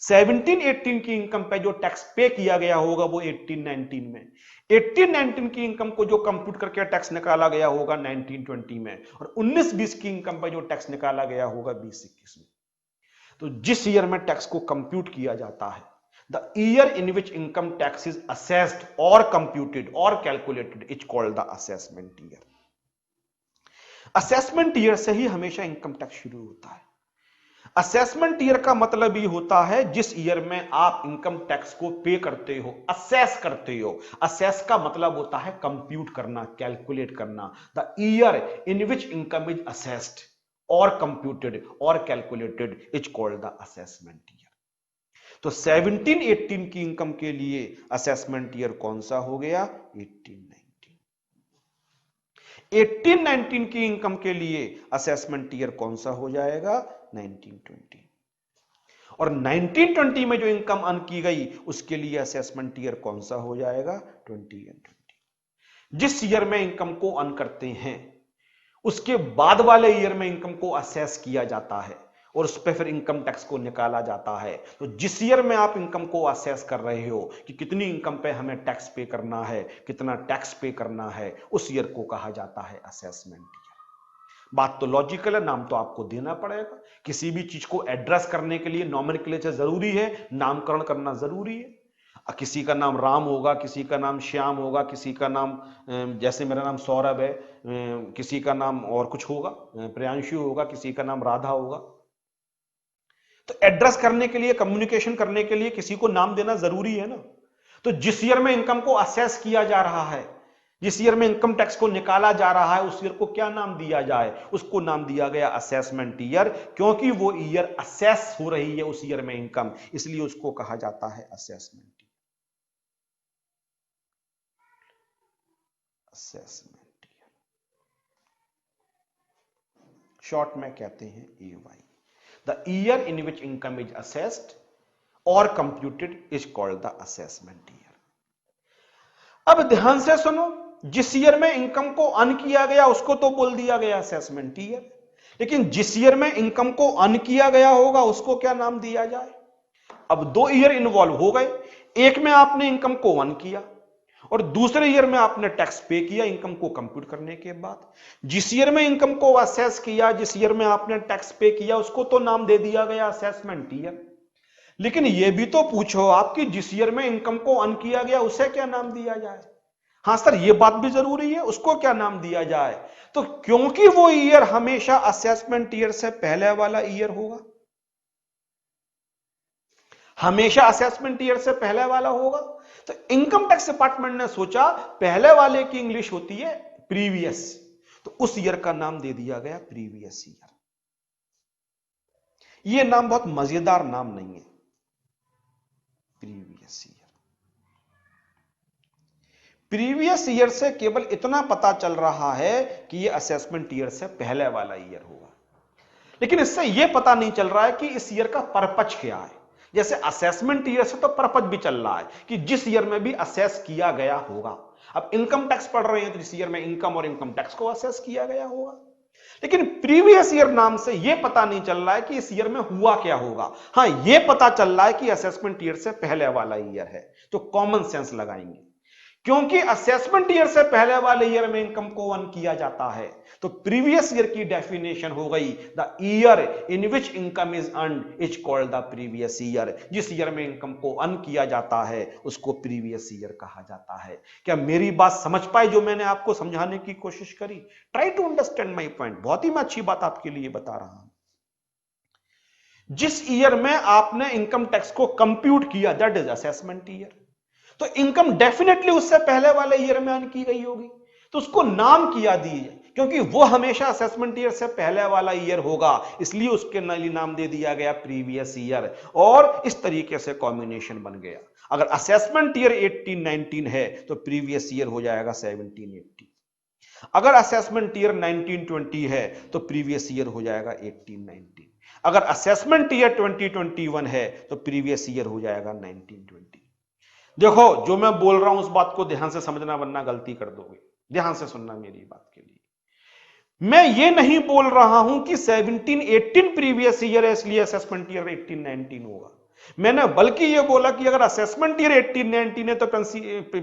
17-18 की इनकम पे जो टैक्स पे किया गया होगा वो 18-19 में, 18-19 की इनकम को जो कंप्यूट करके टैक्स निकाला गया होगा 19-20 में, और 19-20 की इनकम पे जो टैक्स निकाला गया होगा 20-21 में। तो जिस ईयर में टैक्स को कंप्यूट किया जाता है, the year in which income tax is assessed और कंप्यूटेड और calculated is called the assessment year. Assessment year से ही हमेशा इनकम टैक्स शुरू होता है। असेसमेंट ईयर का मतलब ये होता है जिस ईयर में आप इनकम टैक्स को पे करते हो, असेस करते हो। असेस का मतलब होता है कंप्यूट करना, कैलकुलेट करना। The year in which income is assessed और कंप्यूटेड और calculated is called the assessment year. तो 17-18 की इनकम के लिए असेसमेंट ईयर कौन सा हो गया? 18-19। 18-19 की इनकम के लिए असेसमेंट ईयर कौन सा हो जाएगा? 19-20। और 19-20 में जो इनकम अर्न की गई उसके लिए असेसमेंट ईयर कौन सा हो जाएगा? 20-20। जिस ईयर में इनकम को अर्न करते हैं उसके बाद वाले ईयर में इनकम को असेस किया जाता है और उस पर फिर इनकम टैक्स को निकाला जाता है। तो जिस ईयर में आप इनकम को असेस कर रहे हो कि कितनी इनकम पे हमें टैक्स पे करना है, कितना टैक्स पे करना है, उस ईयर को कहा जाता है असेसमेंट ईयर। बात तो लॉजिकल है, नाम तो आपको देना पड़ेगा। किसी भी चीज को एड्रेस करने के लिए नॉमेनक्लेचर जरूरी है, नामकरण करना जरूरी है। किसी का नाम राम होगा, किसी का नाम श्याम होगा, किसी का नाम जैसे मेरा नाम सौरभ है, किसी का नाम और कुछ होगा, प्रियांशु होगा, किसी का नाम राधा होगा। तो एड्रेस करने के लिए, कम्युनिकेशन करने के लिए किसी को नाम देना जरूरी है ना। तो जिस ईयर में इनकम को असेस किया जा रहा है, जिस ईयर में इनकम टैक्स को निकाला जा रहा है उस ईयर को क्या नाम दिया जाए? उसको नाम दिया गया असेसमेंट ईयर, क्योंकि वो ईयर असेस हो रही है उस ईयर में इनकम, इसलिए उसको कहा जाता है assessment year. Assessment year short में कहते हैं AY। The year in which income is assessed और computed is called the assessment year. अब ध्यान से सुनो, जिस ईयर में इनकम को अर्न किया गया उसको तो बोल दिया गया असेसमेंट ईयर, लेकिन जिस ईयर में इनकम को अर्न किया गया होगा उसको क्या नाम दिया जाए? अब 2 ईयर इन्वॉल्व हो गए, एक में आपने इनकम को अर्न किया और दूसरे ईयर में आपने टैक्स पे किया इनकम को कंप्यूट करने के बाद। जिस ईयर में इनकम को असेस किया, जिस ईयर में आपने टैक्स पे किया, उसको तो नाम दे दिया गया असेसमेंट ईयर, लेकिन यह भी तो पूछो आपकी जिस ईयर में इनकम को अर्न किया गया उसे क्या नाम दिया जाए? हां सर, यह बात भी जरूरी है, उसको क्या नाम दिया जाए? तो क्योंकि वो ईयर हमेशा असेसमेंट ईयर से पहले वाला ईयर होगा, हमेशा असेसमेंट ईयर से पहले वाला होगा, तो इनकम टैक्स डिपार्टमेंट ने सोचा पहले वाले की इंग्लिश होती है प्रीवियस, तो उस ईयर का नाम दे दिया गया प्रीवियस ईयर। यह नाम बहुत मजेदार नाम नहीं है, प्रीवियस ईयर। प्रीवियस ईयर से केवल इतना पता चल रहा है कि यह असेसमेंट ईयर से पहले वाला ईयर होगा, लेकिन इससे यह पता नहीं चल रहा है कि इस ईयर का पर्पज क्या है। जैसे असेसमेंट ईयर से तो पर्पज भी चल रहा है कि जिस ईयर में भी असेस किया गया होगा। अब इनकम टैक्स पढ़ रहे हैं तो इस ईयर में इनकम और इनकम टैक्स को असेस किया गया होगा, लेकिन प्रीवियस ईयर नाम से यह पता नहीं चल रहा है कि इस ईयर में हुआ क्या होगा। हां, यह पता चल रहा है कि असेसमेंट ईयर से पहले वाला ईयर है, तो कॉमन सेंस लगाएंगे, क्योंकि असेसमेंट ईयर से पहले वाले ईयर में इनकम को अर्न किया जाता है, तो प्रीवियस ईयर की डेफिनेशन हो गई the year in which income is earned is called the previous year. जिस ईयर में इनकम को अर्न किया जाता है उसको प्रीवियस ईयर कहा जाता है। क्या मेरी बात समझ पाए जो मैंने आपको समझाने की कोशिश करी? Try to understand my point, बहुत ही मैं अच्छी बात आपके लिए बता रहा हूं। जिस ईयर में आपने इनकम टैक्स को कंप्यूट किया दैट इज असेसमेंट ईयर, तो इनकम डेफिनेटली उससे पहले वाले ईयर में अर्न की गई होगी, तो उसको नाम किया दीजिए, क्योंकि वो हमेशा असेसमेंट ईयर से पहले वाला ईयर होगा, इसलिए उसके नाम दे दिया गया प्रीवियस ईयर, और इस तरीके से कॉम्बिनेशन बन गया। अगर असेसमेंट ईयर 18-19 है तो प्रीवियस ईयर हो जाएगा 17-18। अगर असेसमेंट ईयर 19-20 है तो प्रीवियस ईयर हो जाएगा 18-19। अगर असेसमेंट ईयर 20-21 है तो प्रीवियस ईयर हो जाएगा 19-20। देखो, जो मैं बोल रहा हूं उस बात को ध्यान से समझना, वरना गलती कर दोगे। ध्यान से सुनना मेरी बात के लिए। मैं ये नहीं बोल रहा हूं कि 17-18 प्रीवियस ईयर है इसलिए असेसमेंट ईयर 18-19 होगा। मैंने बल्कि ये बोला कि अगर असेसमेंट ईयर 18-19 है तो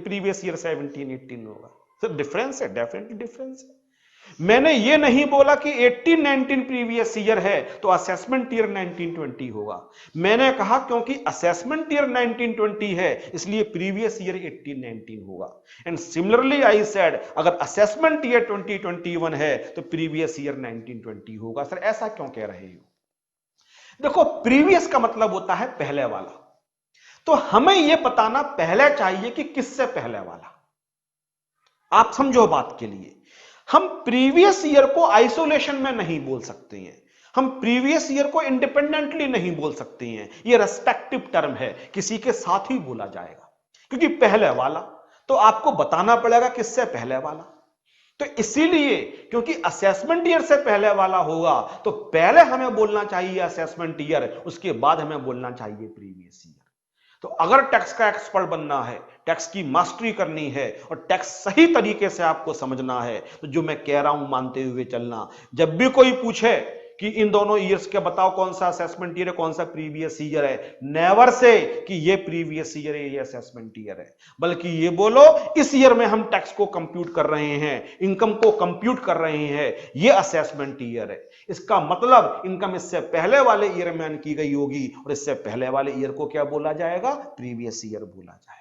प्रीवियस ईयर 17-18 होगा। तो डिफरेंस है, डेफिनेटली डिफरेंस है। मैंने ये नहीं बोला कि 18-19 प्रीवियस ईयर है तो असेसमेंट ईयर 19-20 होगा। मैंने कहा क्योंकि असेसमेंट ईयर 19-20 है इसलिए प्रीवियस ईयर 18-19 होगा। एंड सिमिलरली आई सेड अगर असेसमेंट ईयर 20-21 है तो प्रीवियस ईयर 19-20 होगा। सर ऐसा क्यों कह रहे हो? देखो, प्रीवियस का मतलब होता है पहले वाला, तो हमें यह बताना पहले चाहिए कि किससे पहले वाला। आप समझो बात के लिए, हम प्रीवियस ईयर को आइसोलेशन में नहीं बोल सकते हैं, हम प्रीवियस ईयर को इंडिपेंडेंटली नहीं बोल सकते हैं। यह रेस्पेक्टिव टर्म है, किसी के साथ ही बोला जाएगा, क्योंकि पहले वाला तो आपको बताना पड़ेगा किससे पहले वाला। तो इसीलिए क्योंकि असेसमेंट ईयर से पहले वाला होगा तो पहले हमें बोलना चाहिए असेसमेंट ईयर, उसके बाद हमें बोलना चाहिए प्रीवियस ईयर। तो अगर टैक्स का एक्सपर्ट बनना है, टैक्स की मास्टरी करनी है और टैक्स सही तरीके से आपको समझना है, तो जो मैं कह रहा हूं मानते हुए चलना। जब भी कोई पूछे कि इन दोनों ईयर्स के बताओ कौन सा असेसमेंट ईयर है कौन सा प्रीवियस ईयर है, नेवर से कि ये प्रीवियस ईयर है ये असेसमेंट ईयर है, बल्कि ये बोलो इस ईयर में हम टैक्स को कंप्यूट कर रहे हैं, इनकम को कंप्यूट कर रहे हैं, ये असेसमेंट ईयर है। इसका मतलब इनकम इससे पहले वाले ईयर में अर्न की गई होगी और इससे पहले वाले ईयर को क्या बोला जाएगा? प्रीवियस ईयर बोला जाएगा।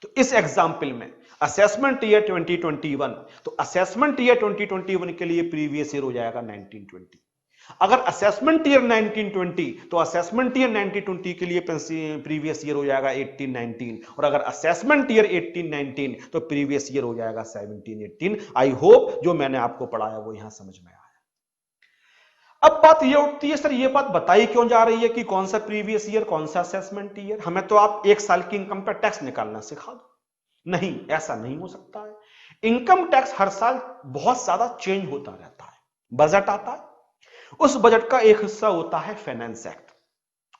तो इस एग्जाम्पल में असेसमेंट ईयर 2021, तो असेसमेंट ईयर 2021 के लिए प्रीवियस ईयर हो जाएगा 1920। अगर असेसमेंट ईयर 1920 तो असेसमेंट ईयर 1920 के लिए प्रीवियस ईयर हो जाएगा 1819, और अगर असेसमेंट ईयर 1819 तो प्रीवियस ईयर हो जाएगा 1718। आई होप जो मैंने आपको पढ़ाया वो यहां समझ में आया। अब बात ये उठती है, सर ये बात बताई क्यों जा रही है कि कौन सा प्रीवियस ईयर कौन सा असेसमेंट ईयर? हमें तो आप एक साल की इनकम का टैक्स निकालना सिखा दो। नहीं, ऐसा नहीं हो सकता है। इनकम टैक्स हर साल बहुत ज्यादा चेंज होता रहता है। बजट आता है, उस बजट का एक हिस्सा होता है फाइनेंस एक्ट,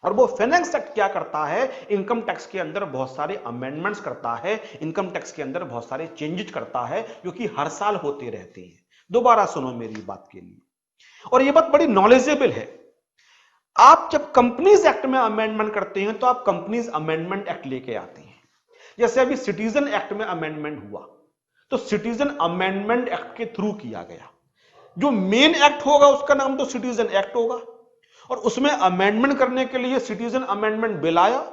और वो फाइनेंस एक्ट क्या करता है, इनकम टैक्स के अंदर बहुत सारे अमेंडमेंट्स करता है, इनकम टैक्स के अंदर बहुत सारे चेंजेस करता है, जो कि हर साल होते रहते हैं। दोबारा सुनो मेरी बात के लिए, और ये बात बड़ी नॉलेजेबल है। आप जब कंपनीज एक्ट में अमेंडमेंट करते हैं तो आप कंपनीज अमेंडमेंट एक्ट लेके आते हैं। जैसे अभी सिटीजन एक्ट में अमेंडमेंट हुआ तो सिटीजन अमेंडमेंट एक्ट के थ्रू किया गया। जो मेन एक्ट होगा उसका नाम तो सिटीजन एक्ट होगा, और उसमें अमेंडमेंट करने के लिए सिटीजन अमेंडमेंट बिल आया।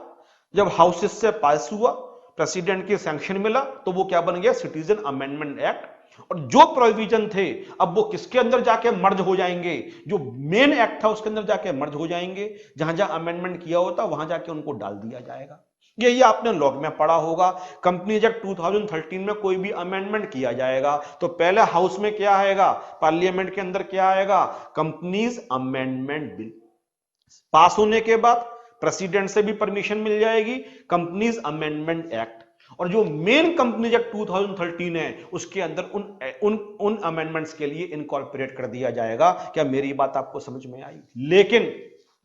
जब हाउसेस से पास हुआ, प्रेसिडेंट की सैंक्शन मिला, तो वो क्या बन गया, सिटीजन अमेंडमेंट एक्ट। और जो प्रोविजन थे अब वो किसके अंदर जाके मर्ज हो जाएंगे, जो मेन एक्ट था उसके अंदर जाके मर्ज हो जाएंगे। जहां जहां अमेंडमेंट किया होता वहां जाके उनको डाल दिया जाएगा। यही आपने लॉ में पढ़ा होगा। कंपनीज एक्ट 2013 में कोई भी अमेंडमेंट किया जाएगा तो पहले हाउस में क्या आएगा, पार्लियामेंट के अंदर क्या आएगा, कंपनीज अमेंडमेंट बिल। पास होने के बाद प्रेसिडेंट से भी परमिशन मिल जाएगी, कंपनीज अमेंडमेंट एक्ट। और जो मेन कंपनीज एक्ट 2013 है उसके अंदर उन अमेंडमेंट्स के लिए इनकॉर्पोरेट कर दिया जाएगा। क्या मेरी बात आपको समझ में आई?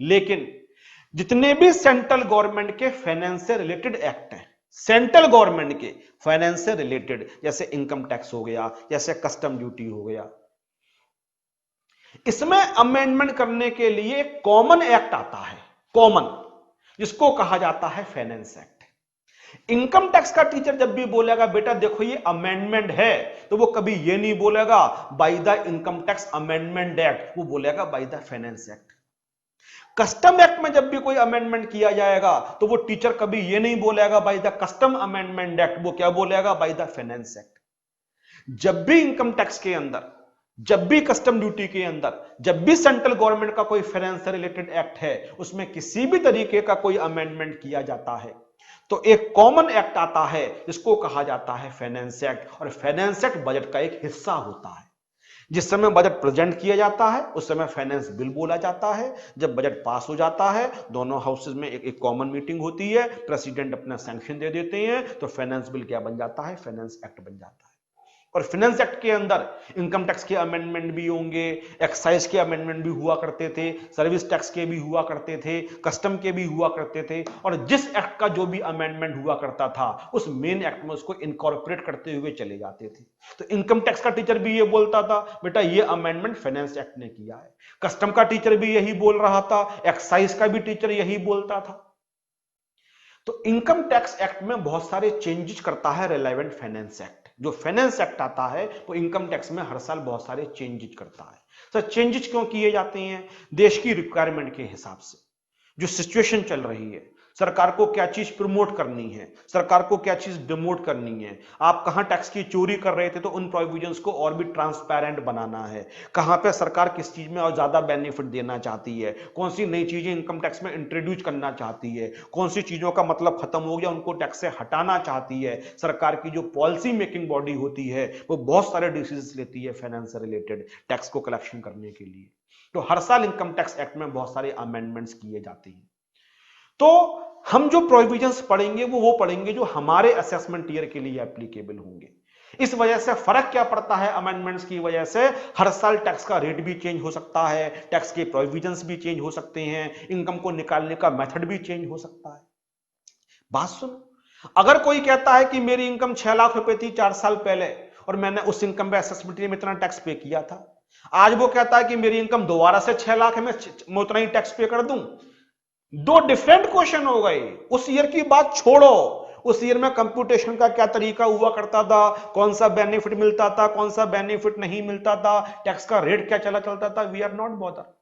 लेकिन जितने भी सेंट्रल गवर्नमेंट के फाइनेंस से रिलेटेड एक्ट हैं, सेंट्रल गवर्नमेंट के फाइनेंस से रिलेटेड, जैसे इनकम टैक्स हो गया, जैसे कस्टम ड्यूटी हो गया, इसमें अमेंडमेंट करने के लिए एक कॉमन एक्ट आता है, कॉमन, जिसको कहा जाता है फाइनेंस एक्ट। इनकम टैक्स का टीचर जब भी बोलेगा बेटा देखो ये अमेंडमेंट है, तो वो कभी ये नहीं बोलेगा by the income tax amendment act, वो बोलेगा by the finance act. Custom act में जब भी कोई अमेंडमेंट किया जाएगा तो वो टीचर कभी ये नहीं बोलेगा by the custom amendment act, वो क्या बोलेगा, बाय द फाइनेंस एक्ट। जब भी इनकम टैक्स के अंदर, जब भी कस्टम ड्यूटी के अंदर, जब भी सेंट्रल गवर्नमेंट का कोई फाइनेंस से रिलेटेड एक्ट है, उसमें किसी भी तरीके का कोई अमेंडमेंट किया जाता है तो एक कॉमन एक्ट आता है जिसको कहा जाता है फाइनेंस एक्ट। और फाइनेंस एक्ट बजट का एक हिस्सा होता है। जिस समय बजट प्रेजेंट किया जाता है उस समय फाइनेंस बिल बोला जाता है। जब बजट पास हो जाता है दोनों हाउसेज में एक कॉमन मीटिंग होती है, प्रेसिडेंट अपना सैंक्शन दे देते हैं, तो फाइनेंस बिल क्या बन जाता है, फाइनेंस एक्ट बन जाता है। और फाइनेंस एक्ट के अंदर इनकम टैक्स के अमेंडमेंट भी होंगे, एक्साइज के अमेंडमेंट भी हुआ करते थे, सर्विस टैक्स के भी हुआ करते थे, कस्टम के भी हुआ करते थे। और जिस एक्ट का जो भी अमेंडमेंट हुआ करता था उस मेन एक्ट में उसको इनकॉर्पोरेट करते हुए चले जाते थे। तो इनकम टैक्स का टीचर भी ये बोलता था बेटा ये अमेंडमेंट फाइनेंस एक्ट ने किया है, कस्टम का टीचर भी यही बोल रहा था, एक्साइज का भी टीचर यही बोलता था। तो इनकम टैक्स एक्ट में बहुत सारे चेंजेस करता है रिलेवेंट फाइनेंस एक्ट। जो फाइनेंस एक्ट आता है वो इनकम टैक्स में हर साल बहुत सारे चेंजेस करता है। सर चेंजेस क्यों किए जाते हैं? देश की रिक्वायरमेंट के हिसाब से, जो सिचुएशन चल रही है, सरकार को क्या चीज प्रमोट करनी है, सरकार को क्या चीज डिमोट करनी है, आप कहां टैक्स की चोरी कर रहे थे तो उन प्रोविजंस को और भी ट्रांसपेरेंट बनाना है, कहां पे सरकार किस चीज में और ज्यादा बेनिफिट देना चाहती है, कौन सी नई चीजें इनकम टैक्स में इंट्रोड्यूस करना चाहती है, कौन सी चीजों का मतलब खत्म हो गया उनको टैक्स से हटाना चाहती है। सरकार की जो पॉलिसी मेकिंग बॉडी होती है वो बहुत सारे डिसीजन लेती है फाइनेंस से रिलेटेड टैक्स को कलेक्शन करने के लिए। तो हर साल इनकम टैक्स एक्ट में बहुत सारे अमेंडमेंट्स किए जाते हैं। तो हम जो प्रोविजंस पढ़ेंगे वो पढ़ेंगे जो हमारे असेसमेंट ईयर के लिए एप्लीकेबल होंगे। इस वजह से फर्क क्या पड़ता है, अमेंडमेंट्स की वजह से हर साल टैक्स का रेट भी चेंज हो सकता है, टैक्स के प्रोविजंस भी चेंज हो सकते हैं, इनकम को निकालने का मेथड भी चेंज हो सकता है। बात सुनो, अगर कोई कहता है कि मेरी इनकम 6 लाख रुपए थी 4 साल पहले और मैंने उस इनकम पे असेसमेंट में इतना टैक्स पे किया था, आज वो कहता है कि मेरी इनकम दोबारा से 6 लाख है, मैं उतना ही टैक्स पे कर दूं, दो डिफरेंट क्वेश्चन हो गए। उस ईयर की बात छोड़ो, उस ईयर में कंप्यूटेशन का क्या तरीका हुआ करता था, कौन सा बेनिफिट मिलता था, कौन सा बेनिफिट नहीं मिलता था, टैक्स का रेट क्या चलता था, वी आर नॉट बॉदर।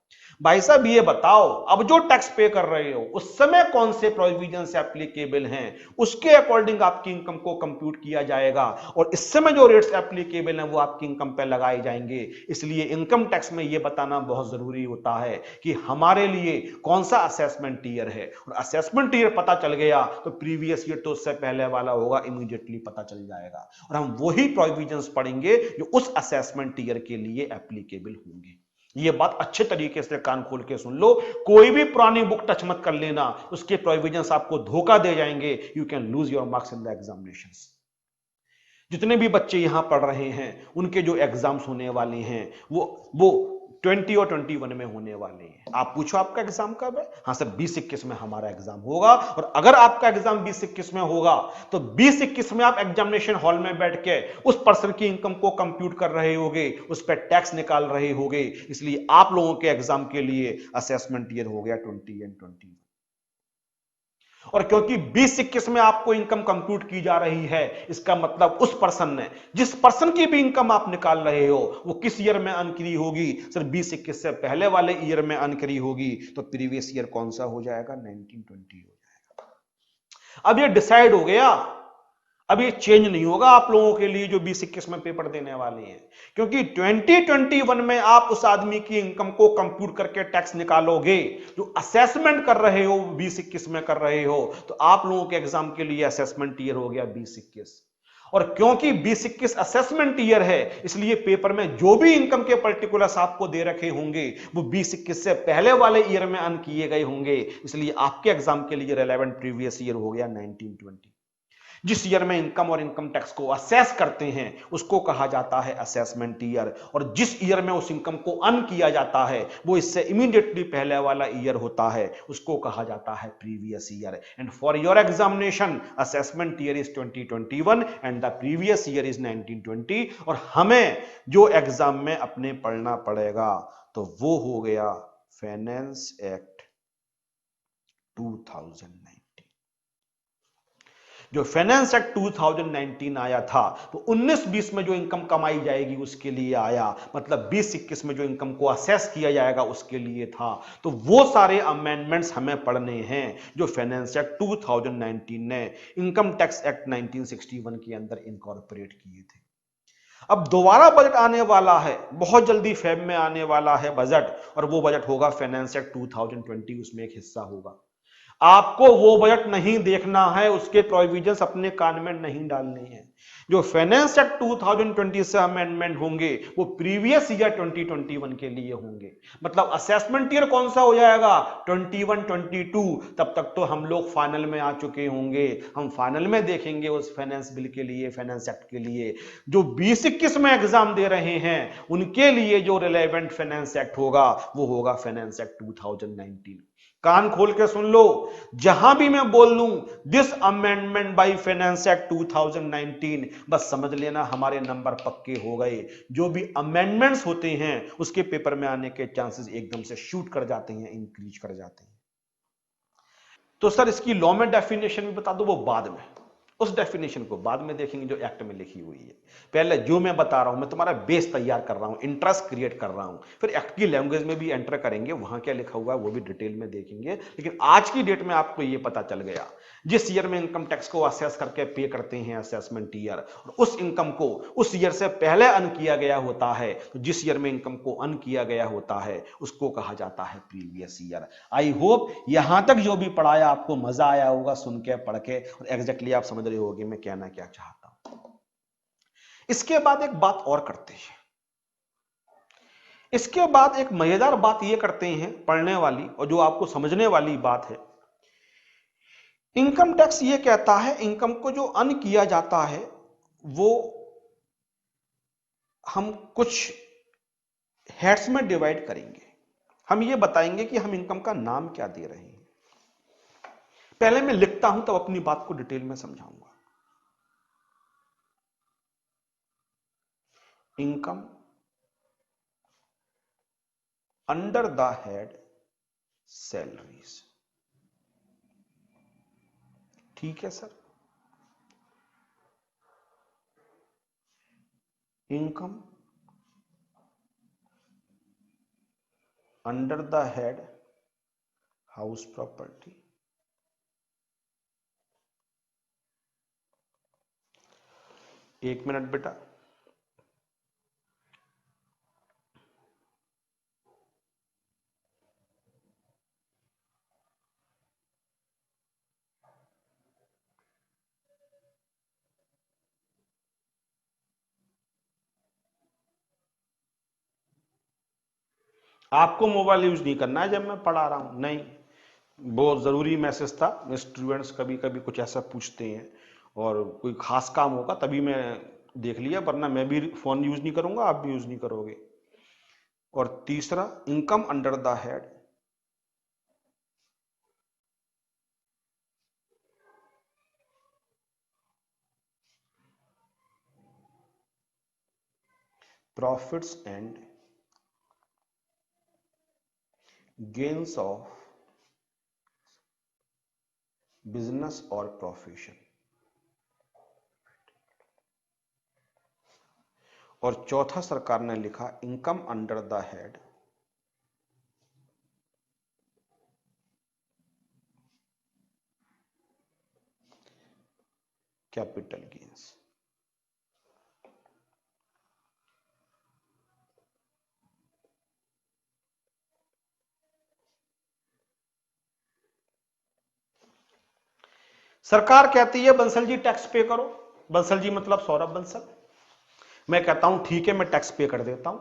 भाई साहब ये बताओ, अब जो टैक्स पे कर रहे हो उस समय कौन से प्रोविजन से एप्लीकेबल हैं, उसके अकॉर्डिंग आपकी इनकम को कंप्यूट किया जाएगा और इस समय जो रेट्स एप्लीकेबल हैं वो आपकी इनकम पे लगाए जाएंगे। इसलिए इनकम टैक्स में ये बताना बहुत जरूरी होता है कि हमारे लिए कौन सा असेसमेंट ईयर है, और असेसमेंट ईयर पता चल गया तो प्रीवियस ईयर तो उससे पहले वाला होगा, इमीडिएटली पता चल जाएगा और हम वही प्रोविजंस पढ़ेंगे जो उस असेसमेंट ईयर के लिए एप्लीकेबल होंगे। ये बात अच्छे तरीके से कान खोल के सुन लो, कोई भी पुरानी बुक टच मत कर लेना, उसके प्रोविजंस आपको धोखा दे जाएंगे। You can lose your marks in the examinations. जितने भी बच्चे यहां पढ़ रहे हैं उनके जो एग्जाम्स होने वाले हैं वो 20 और 21 में होने वाले हैं। आप पूछो आपका एग्जाम कब है? हाँ सर 20-21 में हमारा एग्जाम होगा। और अगर आपका एग्जाम 20-21 में होगा तो 20-21 में आप एग्जामिनेशन हॉल में बैठ के उस पर्सन की इनकम को कंप्यूट कर रहे होगे, उस पर टैक्स निकाल रहे होगे। इसलिए आप लोगों के एग्जाम के लिए असेसमेंट ईयर हो गया 20 एंड 21। और क्योंकि 20-21 में आपको इनकम कंप्यूट की जा रही है, इसका मतलब उस पर्सन ने, जिस पर्सन की भी इनकम आप निकाल रहे हो वो किस ईयर में अर्न करी होगी? सर 20-21 से पहले वाले ईयर में अर्न करी होगी। तो प्रीवियस ईयर कौन सा हो जाएगा? 1920 हो जाएगा। अब ये डिसाइड हो गया, अब ये चेंज नहीं होगा आप लोगों के लिए जो 20-21 में पेपर देने वाले हैं, क्योंकि 2021 में आप उस आदमी की इनकम को कंप्यूट करके टैक्स निकालोगे जो असेसमेंट कर रहे हो 20-21 में कर रहे हो। तो आप लोगों के एग्जाम के लिए असेसमेंट ईयर हो गया 20-21। और क्योंकि 20-21 असेसमेंट ईयर है, इसलिए पेपर में जो भी इनकम के पर्टिकुलर्स आपको दे रखे होंगे वो 20-21 से पहले वाले ईयर में अर्न किए गए होंगे। इसलिए आपके एग्जाम के लिए रेलेवेंट प्रीवियस ईयर हो गया 1920। जिस ईयर में इनकम और इनकम टैक्स को असेस करते हैं उसको कहा जाता है असेसमेंट ईयर, और जिस ईयर में उस इनकम को अर्न किया जाता है वो इससे इमीडिएटली पहले वाला ईयर होता है, उसको कहा जाता है previous year. And for your examination assessment year is 2021 and the previous year is 1920। और हमें जो एग्जाम में अपने पढ़ना पड़ेगा तो वो हो गया फाइनेंस एक्ट 2009। जो फाइनेंस एक्ट 2019 आया था तो 19-20 में जो इनकम कमाई जाएगी उसके लिए आया, मतलब 20-21 में जो इनकम को असेस किया जाएगा उसके लिए था। तो वो सारे अमेंडमेंट्स हमें पढ़ने हैं जो फाइनेंस एक्ट 2019 ने इनकम टैक्स एक्ट 1961 के अंदर इनकॉर्पोरेट किए थे। अब दोबारा बजट आने वाला है, बहुत जल्दी फेब में आने वाला है बजट, और वो बजट होगा फाइनेंस एक्ट 2020, उसमें एक हिस्सा होगा। आपको वो बजट नहीं देखना है, उसके प्रोविजंस अपने कान में नहीं डालने हैं। जो फाइनेंस एक्ट 2020 से अमेंडमेंट होंगे वो प्रीवियस ईयर 2021 के लिए होंगे। मतलब असेसमेंट ईयर कौन सा हो जाएगा? 21-22। तब तक तो हम लोग फाइनल में आ चुके होंगे, हम फाइनल में देखेंगे उस फाइनेंस बिल के लिए, फाइनेंस एक्ट के लिए। जो 20-21 में एग्जाम दे रहे हैं उनके लिए जो रिलेवेंट फाइनेंस एक्ट होगा वो होगा फाइनेंस एक्ट 2019। कान खोल के सुन लो, जहां भी मैं बोल लूं this amendment by finance act 2019, बस समझ लेना हमारे नंबर पक्के हो गए। जो भी अमेंडमेंट्स होते हैं उसके पेपर में आने के चांसेस एकदम से शूट कर जाते हैं, इंक्रीज कर जाते हैं। तो सर इसकी लॉ में डेफिनेशन भी बता दो, वो बाद में, उस डेफिनेशन को बाद में देखेंगे जो एक्ट में लिखी हुई है। पहले जो मैं बता रहा हूं, मैं तुम्हारा बेस तैयार कर रहा हूं, इंटरेस्ट क्रिएट कर रहा हूं, फिर एक्ट की लैंग्वेज में भी एंटर करेंगे, वहां क्या लिखा हुआ है वो भी डिटेल में देखेंगे। लेकिन आज की डेट में आपको ये पता चल गया, जिस ईयर में इनकम टैक्स को असेस करके पे करते हैं असेसमेंट ईयर, और उस इनकम को उस ईयर से पहले अर्न किया गया होता है, तो जिस ईयर में इनकम को अर्न किया गया होता है उसको कहा जाता है प्रीवियस ईयर। आई होप यहां तक जो भी पढ़ाया आपको मजा आया होगा सुन के, पढ़ के, और एग्जैक्टली आप समझ रहे होगे मैं कहना क्या चाहता हूं। इसके बाद एक बात और करते हैं, इसके बाद एक मजेदार बात यह करते हैं पढ़ने वाली, और जो आपको समझने वाली बात है। इनकम टैक्स ये कहता है इनकम को जो अर्न किया जाता है वो हम कुछ हेड्स में डिवाइड करेंगे। हम ये बताएंगे कि हम इनकम का नाम क्या दे रहे हैं। पहले मैं लिखता हूं तब अपनी बात को डिटेल में समझाऊंगा। Income under the head salaries, ठीक है sir. Income under the head house property. एक मिनट बेटा, आपको मोबाइल यूज नहीं करना है जब मैं पढ़ा रहा हूं, नहीं, बहुत जरूरी मैसेज था। स्टूडेंट्स कभी कभी कुछ ऐसा पूछते हैं और कोई खास काम होगा तभी मैं देख लिया, वरना मैं भी फोन यूज नहीं करूंगा, आप भी यूज नहीं करोगे। और तीसरा, income under the head profits and gains of business और प्रोफेशन। और चौथा सरकार ने लिखा income under the head capital gains. सरकार कहती है बंसल जी टैक्स पे करो, बंसल जी मतलब सौरभ बंसल। मैं कहता हूं ठीक है मैं टैक्स पे कर देता हूं।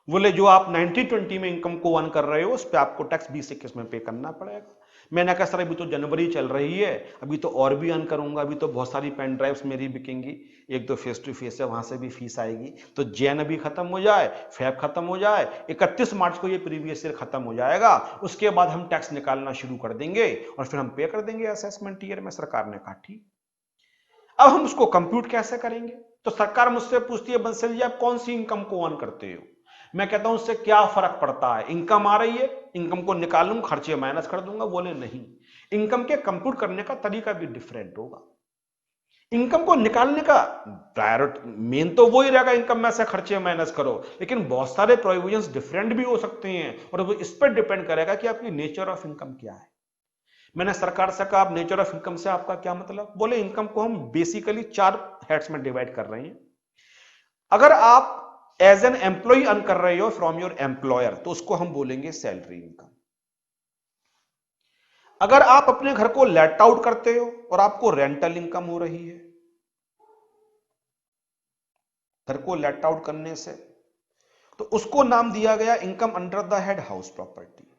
बोले जो आप 90-20 में इनकम को अर्न कर रहे हो उस पे आपको टैक्स 20-21 में पे करना पड़ेगा। मैंने कहा सर अभी तो जनवरी चल रही है, अभी तो और भी अर्न करूंगा, अभी तो बहुत सारी पेन ड्राइव्स मेरी बिकेंगी, एक दो फेस टू फेस है वहां से भी फीस आएगी, तो जैन अभी खत्म हो जाए, फैब खत्म हो जाए, 31 मार्च को ये प्रीवियस ईयर खत्म हो जाएगा, उसके बाद हम टैक्स निकालना शुरू कर देंगे और फिर हम पे कर देंगे असेसमेंट ईयर में। सरकार ने कहा ठीक। अब हम उसको कंप्यूट कैसे करेंगे? तो सरकार मुझसे पूछती है बंसल जी आप कौन सी इनकम को अर्न करते हो? मैं कहता हूं उससे क्या फर्क पड़ता है, इनकम आ रही है, इनकम को निकालूं, खर्चे माइनस कर दूंगा। बोले नहीं, इनकम के कंप्यूट करने का तरीका भी डिफरेंट होगा। इनकम को निकालने का प्रायोरिटी मेन तो वो ही रहेगा, इनकम में से खर्चे माइनस करो, लेकिन बहुत सारे प्रोविजंस डिफरेंट भी हो सकते हैं और वो इस पर डिपेंड करेगा कि आपकी नेचर ऑफ इनकम क्या है। मैंने सरकार से कहा नेचर ऑफ इनकम से आपका क्या मतलब? बोले इनकम को हम बेसिकली 4 हेड्स में डिवाइड कर रहे हैं। अगर आप एज एन एम्प्लॉय अर्न कर रहे हो फ्रॉम योर एम्प्लॉयर तो उसको हम बोलेंगे सैलरी इनकम। अगर आप अपने घर को लेट आउट करते हो और आपको रेंटल इनकम हो रही है, घर को लेट आउट करने से, तो उसको नाम दिया गया income under the head house property.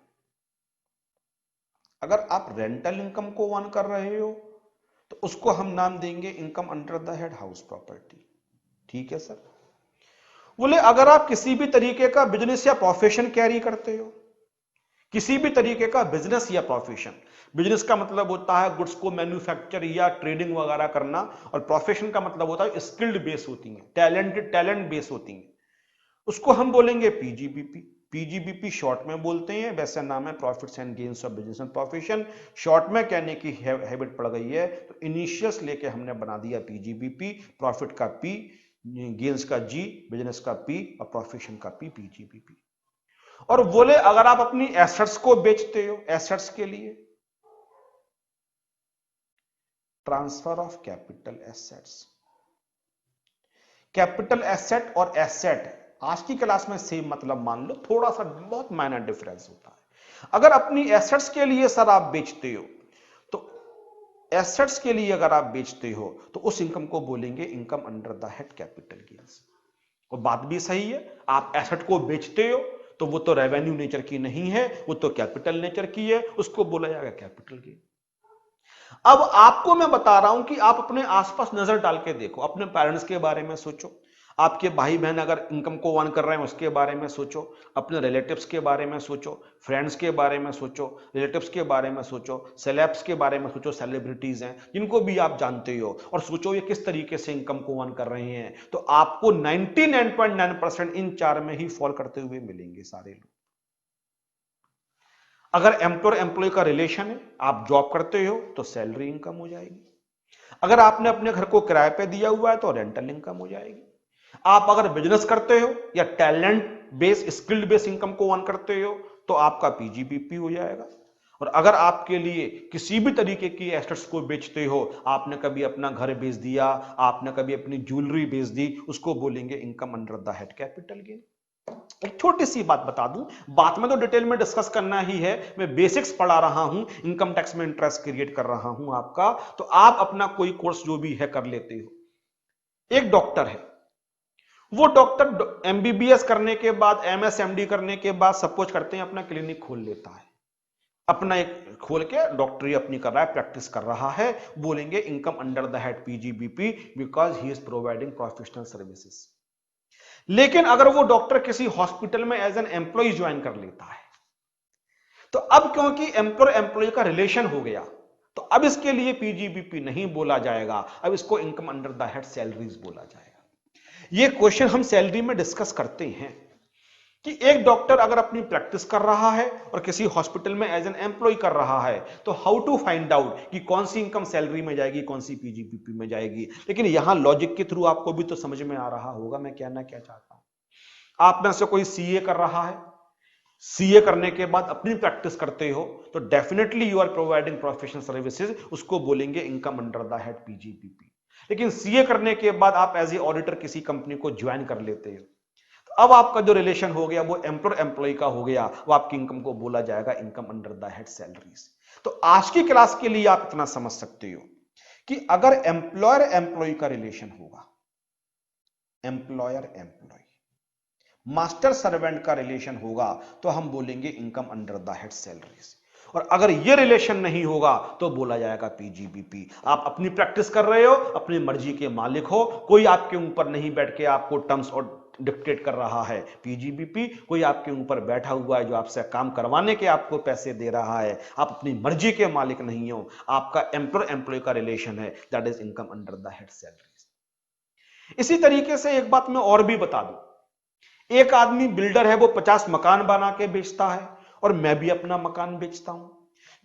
अगर आप रेंटल इनकम को अर्न कर रहे हो तो उसको हम नाम देंगे income under the head house property. ठीक है सर। बोले अगर आप किसी भी तरीके का बिजनेस या प्रोफेशन कैरी करते हो, किसी भी तरीके का बिजनेस या प्रोफेशन, बिजनेस का मतलब होता है गुड्स को मैन्युफैक्चर या ट्रेडिंग वगैरह करना, और प्रोफेशन का मतलब होता है स्किल्ड बेस होती है, टैलेंट बेस होती है, उसको हम बोलेंगे पीजीबीपी। पीजीबीपी शॉर्ट में बोलते हैं, वैसे नाम है profits and gains of business and profession. Short में कहने की हैबिट पड़ गई है तो इनिशियल्स लेके हमने बना दिया पीजीबीपी, प्रॉफिट का पी, गेन्स का जी, बिजनेस का पी और प्रोफेशन का पी, पीजीबीपी। और बोले अगर आप अपनी एसेट्स को बेचते हो, एसेट्स के लिए transfer of capital assets. Capital asset और एसेट आज की क्लास में सेम मतलब मान लो, थोड़ा सा बहुत माइनर डिफरेंस होता है। अगर अपनी एसेट्स के लिए सर आप बेचते हो तो एसेट्स के लिए अगर आप बेचते हो तो उस इनकम को बोलेंगे income under the head capital gains. और बात भी सही है, आप एसेट को बेचते हो तो वो तो रेवेन्यू नेचर की नहीं है, वो तो कैपिटल नेचर की है, उसको बोला जाएगा कैपिटल गेन। अब आपको मैं बता रहा हूं कि आप अपने आसपास नजर डाल के देखो, अपने पेरेंट्स के बारे में सोचो, आपके भाई बहन अगर इनकम को अर्न कर रहे हैं उसके बारे में सोचो, अपने रिलेटिव्स के बारे में सोचो, फ्रेंड्स के बारे में सोचो, रिलेटिव्स के बारे में सोचो, सेलेब्स के बारे में सोचो, सेलिब्रिटीज हैं जिनको भी आप जानते हो, और सोचो ये किस तरीके से इनकम को अर्न कर रहे हैं, तो आपको 99.9% इन 4 में ही फॉल करते हुए मिलेंगे सारे लोग। अगर एम्प्लॉयर एम्प्लॉय का रिलेशन है, आप जॉब करते हो तो सैलरी इनकम हो जाएगी, अगर आपने अपने घर को किराए पे दिया हुआ है तो रेंटल इनकम हो जाएगी, आप अगर बिजनेस करते हो या talent base skilled base income को अर्न करते हो तो आपका पीजीबीपी हो जाएगा। और अगर आपके लिए किसी भी तरीके की एसेट्स को बेचते हो, आपने कभी अपना घर बेच दिया, आपने कभी अपनी ज्वेलरी बेच दी, उसको बोलेंगे income under the head capital gain. एक छोटी सी बात बता दूं, बात में तो डिटेल में डिस्कस करना ही है, मैं बेसिक्स पढ़ा रहा हूं, इनकम टैक्स में इंटरेस्ट क्रिएट कर रहा हूं आपका, तो आप अपना कोई कोर्स जो भी है कर लेते हो। एक डॉक्टर है, वो डॉक्टर एमबीबीएस करने के बाद, एमएसएमडी करने के बाद सपोज करते हैं अपना क्लिनिक खोल लेता है, अपना एक खोल के डॉक्टरी अपनी कर रहा है, प्रैक्टिस कर रहा है, बोलेंगे income under the head PGBP because he is providing professional services. लेकिन अगर वो डॉक्टर किसी हॉस्पिटल में एज एन एम्प्लॉय ज्वाइन कर लेता है, तो अब क्योंकि एम्प्लॉय एम्प्लॉय का रिलेशन हो गया, तो अब इसके लिए पीजीबीपी नहीं बोला जाएगा, अब इसको income under the head salaries बोला जाएगा। ये क्वेश्चन हम सैलरी में डिस्कस करते हैं कि एक डॉक्टर अगर अपनी प्रैक्टिस कर रहा है और किसी हॉस्पिटल में एज एन एम्प्लॉय कर रहा है, तो हाउ टू फाइंड आउट कि कौन सी इनकम सैलरी में जाएगी, कौन सी पीजीबीपी में जाएगी। लेकिन यहां लॉजिक के थ्रू आपको भी तो समझ में आ रहा होगा मैं कहना क्या चाहता हूं। आप में से कोई सीए कर रहा है, सीए करने के बाद अपनी प्रैक्टिस करते हो, तो definitely you are providing professional services, उसको बोलेंगे income under the head PGBP. लेकिन सीए करने के बाद आप एज ए ऑडिटर किसी कंपनी को ज्वाइन कर लेते हो, तो अब आपका जो रिलेशन हो गया वो एम्प्लॉय एम्प्लॉय का हो गया, वो आपकी इनकम को बोला जाएगा income under the head salaries. तो आज की क्लास के लिए आप इतना समझ सकते हो कि अगर एम्प्लॉयर एम्प्लॉय का रिलेशन होगा, एम्प्लॉयर एम्प्लॉय, मास्टर सर्वेंट का रिलेशन होगा, तो हम बोलेंगे income under the head salaries. और अगर ये रिलेशन नहीं होगा तो बोला जाएगा पीजीबीपी। आप अपनी प्रैक्टिस कर रहे हो, अपनी मर्जी के मालिक हो, कोई आपके ऊपर नहीं बैठ के आपको टर्म्स और डिक्टेट कर रहा है, पीजीबीपी। कोई आपके ऊपर बैठा हुआ है जो आपसे काम करवाने के आपको पैसे दे रहा है, आप अपनी मर्जी के मालिक नहीं हो, आपका एम्प्लॉय एम्प्लॉय का रिलेशन है, that is income under the head salaries. इसी तरीके से एक बात मैं और भी बता दूं, एक आदमी बिल्डर है, वो 50 मकान बना के बेचता है, और मैं भी अपना मकान बेचता हूं।